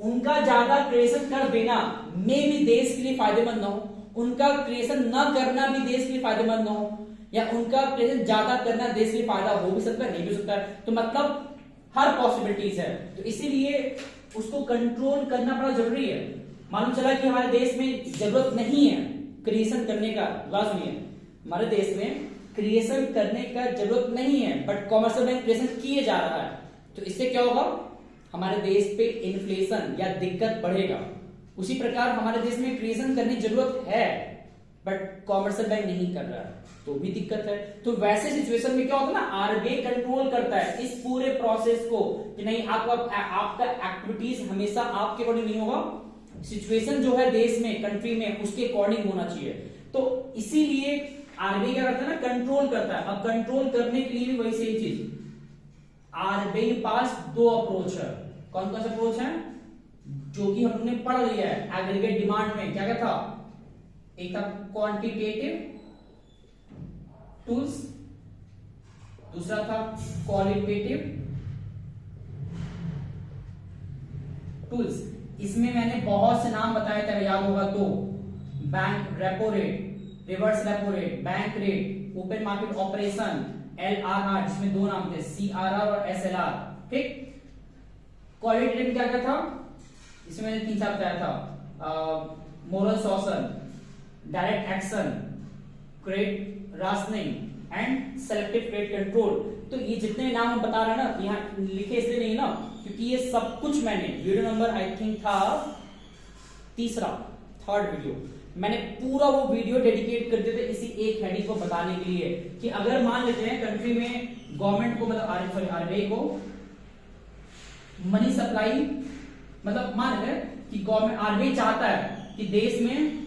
उनका ज्यादा क्रिएशन कर देना में भी देश के लिए फायदेमंद ना हो, उनका क्रिएशन न करना भी देश के लिए फायदेमंद ना हो, या उनका क्रिएशन ज्यादा करना देश के लिए फायदा हो भी सकता है, नहीं भी हो सकता है। तो मतलब हर पॉसिबिलिटीज है, तो इसीलिए उसको कंट्रोल करना बड़ा जरूरी है। मालूम चला कि हमारे देश में जरूरत नहीं है क्रिएशन करने का, बात सुनिए, हमारे देश में क्रिएशन करने का जरूरत नहीं है, बट कॉमर्शियल बैंक क्रिएशन किए जा रहा है। तो इससे क्या होगा, हमारे देश पे इन्फ्लेशन या दिक्कत बढ़ेगा। उसी प्रकार हमारे देश में क्रिएशन करने की जरूरत है, बट कॉमर्शियल बैंक नहीं कर रहा है, तो भी दिक्कत है। तो वैसे सिचुएशन में क्या होता है ना, आरबीआई कंट्रोल करता है इस पूरे प्रोसेस को कि नहीं आपका एक्टिविटीज हमेशा आपके अकॉर्डिंग नहीं होगा, सिचुएशन जो है देश में कंट्री में उसके अकॉर्डिंग होना चाहिए। तो इसीलिए आरबीआई क्या करता है ना, कंट्रोल करता है। अब कंट्रोल करने के लिए भी वही सेम चीज, आरबीआई के पास दो अप्रोच है। कौन कौन सा अप्रोच है जो कि हमने पढ़ लिया है एग्रीगेट डिमांड में, क्या क्या था, एक था क्वांटिटेटिव टूल्स, दूसरा था क्वालिटेटिव टूल्स। इसमें मैंने बहुत से नाम बताए थे, याद होगा तो, bank repo rate, reverse repo rate, bank rate, open market operation, LRR, जिसमें दो नाम थे, CRR और SLR। ठीक, क्वालिटेटिव क्या क्या था, इसमें मैंने 3-4 बताया था, moral suasion, direct action, credit rationing and selective credit control. तो ये जितने नाम हम बता रहे हैं ना, यहाँ लिखे इसलिए नहीं ना क्योंकि ये सब कुछ मैंने वीडियो नंबर आई थिंक था थर्ड वीडियो, मैंने पूरा वो वीडियो डेडिकेट कर दिए थे इसी एक हेडिंग को बताने के लिए कि अगर मान लेते हैं कंट्री में गवर्नमेंट को, मतलब आरबीआई को मनी सप्लाई, मतलब मान लेते हैं कि गवर्नमेंट आरबीआई चाहता है कि देश में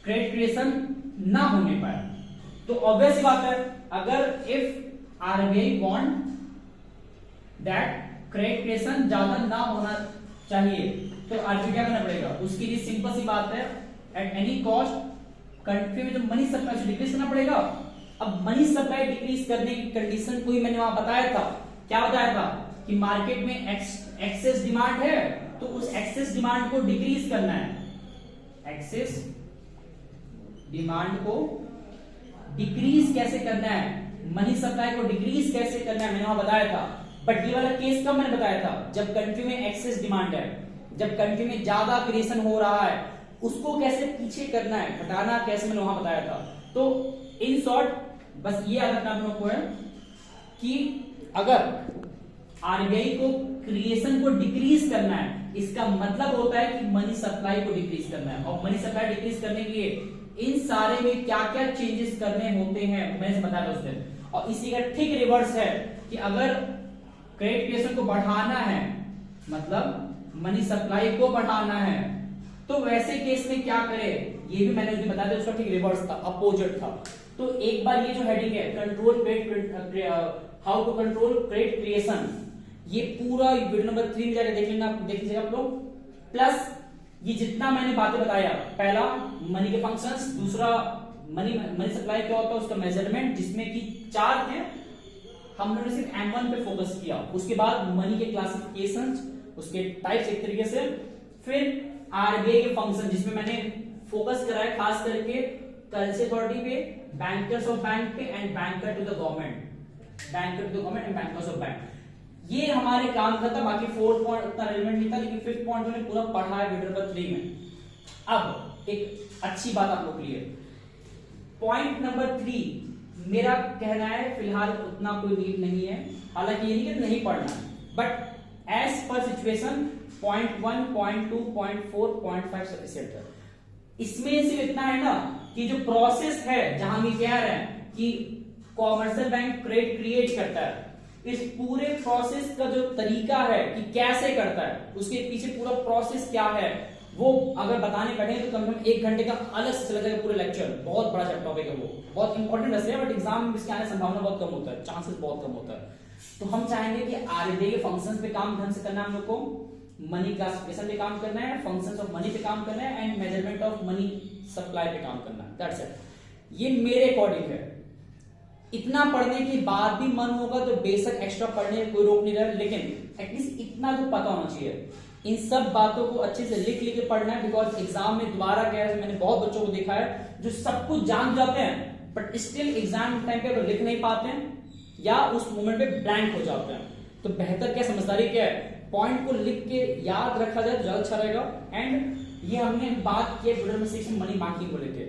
क्रेडिट क्रिएशन ना होने पाए, तो ऑब्वियस ही बात है, अगर if RBI want that credit creation ज्यादा ना होना चाहिए तो आरबीआई क्या करना पड़ेगा, उसके लिए सिंपल सी बात है, एट एनी कॉस्ट कंट्री में जो मनी सप्लाई डिक्रीज करना पड़ेगा। अब मनी सप्लाई डिक्रीज करने की कंडीशन कोई मैंने वहां बताया था, क्या बताया था कि मार्केट में एक्सेस डिमांड है तो उस एक्सेस डिमांड को डिक्रीज करना है, एक्सेस डिमांड को डिक्रीज कैसे करना है, मनी सप्लाई को डिक्रीज कैसे करना है, मैंने वहां बताया था। बट ये वाला केस कब मैंने बताया था, जब कंट्री में एक्सेस डिमांड है, जब कंट्री में ज्यादा क्रिएशन हो रहा है, उसको कैसे पीछे करना है, घटाना कैसे, मैंने वहां बताया था। तो इन शॉर्ट बस ये याद रखना आप लोग को है कि अगर आरबीआई को क्रिएशन को डिक्रीज करना है, इसका मतलब होता है कि मनी सप्लाई को डिक्रीज करना है, और मनी सप्लाई डिक्रीज करने के लिए इन सारे में क्या क्या चेंजेस करने होते हैं मैंने बताया था उस दिन। और इसी का ठीक रिवर्स है कि अगर क्रेडिट क्रिएशन को बढ़ाना है, मतलब मनी सप्लाई को बढ़ाना है, तो वैसे केस में क्या करे, ये भी मैंने उस दिन बताया था, उसका ठीक रिवर्स था, अपोजिट था। तो एक बार ये जो हेडिंग है control credit, how to control credit creation, ये पूरा वीडियो नंबर 3 में जाकर देख लेना, देख लीजिएगा आप लोग। प्लस ये जितना मैंने बातें बताया, पहला मनी के फंक्शंस, दूसरा मनी सप्लाई क्या होता है उसका मेजरमेंट, जिसमें कि 4 थे, हम लोगों ने सिर्फ M1 पे फोकस किया। उसके बाद मनी के क्लासिफिकेशंस, उसके टाइप्स एक तरीके से, फिर आरबीआई के फंक्शन जिसमें मैंने फोकस कराया खास करके करेंसी अथॉरिटी पे, बैंकर्स ऑफ बैंक पे and banker to the government, banker to the government and bankers of bank. ये हमारे काम का था, बाकी 4th पॉइंट उतना रेलेवेंट नहीं था, लेकिन 5th पॉइंट मैंने पूरा पढ़ा है वीडियो नंबर 3 में। अब एक अच्छी बात आप लोग के लिए, पॉइंट नंबर 3 मेरा कहना है फिलहाल उतना कोई नीड नहीं है, हालांकि ये नहीं कि नहीं पढ़ना, but as per situation point 1, point 2, point 4, point 5 sufficient है। इसमें सिर्फ इतना है ना कि जो प्रोसेस है जहां हम कह रहे हैं कि कॉमर्शियल बैंक क्रेडिट क्रिएट करता है, इस पूरे प्रोसेस का जो तरीका है कि कैसे करता है, उसके पीछे पूरा प्रोसेस क्या है, वो अगर बताने बैठे तो कम से कम 1 घंटे का अलग से चला जाएगा पूरा लेक्चर, बहुत बड़ा टॉपिक है, वो बहुत इंपॉर्टेंट है, बट एग्जाम में इसके आने संभावना बहुत कम होता है, चांसेस बहुत कम होता है। तो हम चाहेंगे कि आरबीआई के फंक्शंस पे काम ढंग से करना है हम लोग को, मनी क्लासिफिकेशन पे काम करना है, फंक्शंस ऑफ मनी पे काम करना है, and measurement of money supply पे काम करना है, दैट्स इट। ये मेरे अकॉर्डिंग है। इतना पढ़ने के बाद भी मन होगा तो बेशक एक्स्ट्रा पढ़ने कोई रोक नहीं रहा, लेकिन एटलीस्ट इतना तो पता होना चाहिए। इन सब बातों को अच्छे से लिख लिख के पढ़ना है, बिकॉज एग्जाम में दोबारा क्या है, मैंने बहुत बच्चों को देखा है जो सब कुछ जान जाते हैं बट स्टिल एग्जाम टाइम पे लिख नहीं पाते हैं या उस मोमेंट पे ब्लैंक हो जाते हैं। तो बेहतर क्या, समझदारी क्या है, पॉइंट को लिख के याद रखा जाए ज्यादा अच्छा रहेगा। एंड ये हमने बात की वीडियो में 6 मनी मार्किंग को लेके,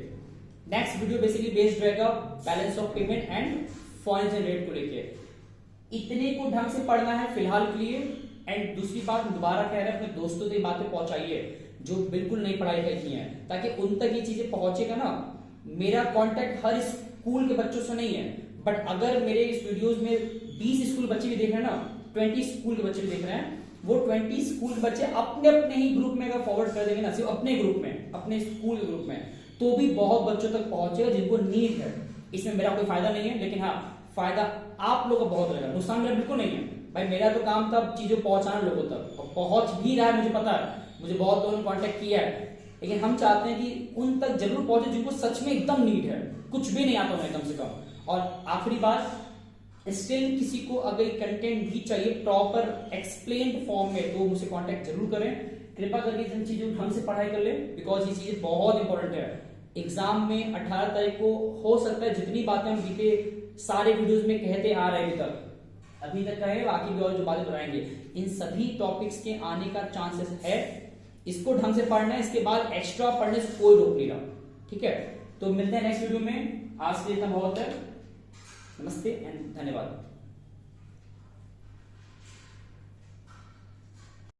नेक्स्ट वीडियो बेसिकली बेस्ड रहेगा balance of payment and foreign rate को लेके। इतने को ढंग से पढ़ना है फिलहाल के लिए। एंड दूसरी बात दोबारा कह रहे हैं, अपने दोस्तों तक बातें पहुंचाइए जो बिल्कुल नहीं पढ़ाई लिखाई की है, ताकि उन तक ये चीजें पहुंचेगा ना मेरा कांटेक्ट हर स्कूल के बच्चों से नहीं है, बट अगर मेरे इस वीडियोस में 20 स्कूल बच्चे भी देख रहे हैं ना, 20 स्कूल के बच्चे भी देख रहे हैं, वो 20 स्कूल बच्चे अपने अपने ही ग्रुप में अगर फॉरवर्ड कर देंगे ना, सिर्फ अपने ग्रुप में, अपने स्कूल के ग्रुप में, तो भी बहुत बच्चों तक पहुंचेगा जिनको नीड है। इसमें मेरा कोई फायदा नहीं है, लेकिन हाँ फायदा आप लोगों का बहुत रहेगा, नुकसान मेरा बिल्कुल नहीं है भाई। मेरा तो काम था चीजों पहुंचाना लोगों तक, और पहुंच भी रहा है, मुझे पता है, मुझे बहुत लोगों ने कांटेक्ट किया है, लेकिन हम चाहते हैं कि उन तक जरूर पहुंचे जिनको सच में एकदम नीड है, कुछ भी नहीं आता उन्हें कम से कम। और आखिरी बात, स्टिल किसी को अगर कंटेंट भी चाहिए प्रॉपर एक्सप्लेन्ड फॉर्म में, तो मुझे कांटेक्ट जरूर करें। कृपा करके इन चीजों ढंग से पढ़ाई कर ले, बिकॉज ये चीजें बहुत इंपॉर्टेंट है। एग्जाम में 18 तारीख को हो सकता है जितनी बातें हम बीते सारे वीडियोस में कहते आ रहे अभी तक कहे, बाकी भी और जो बातें दोहराएंगे, इन सभी टॉपिक्स के आने का चांसेस है। इसको ढंग से पढ़ना है, इसके बाद एक्स्ट्रा पढ़ने से कोई रोक नहीं रहा, ठीक है। तो मिलते हैं नेक्स्ट वीडियो में, आज के लिए इतना बहुत है। नमस्ते एंड धन्यवाद।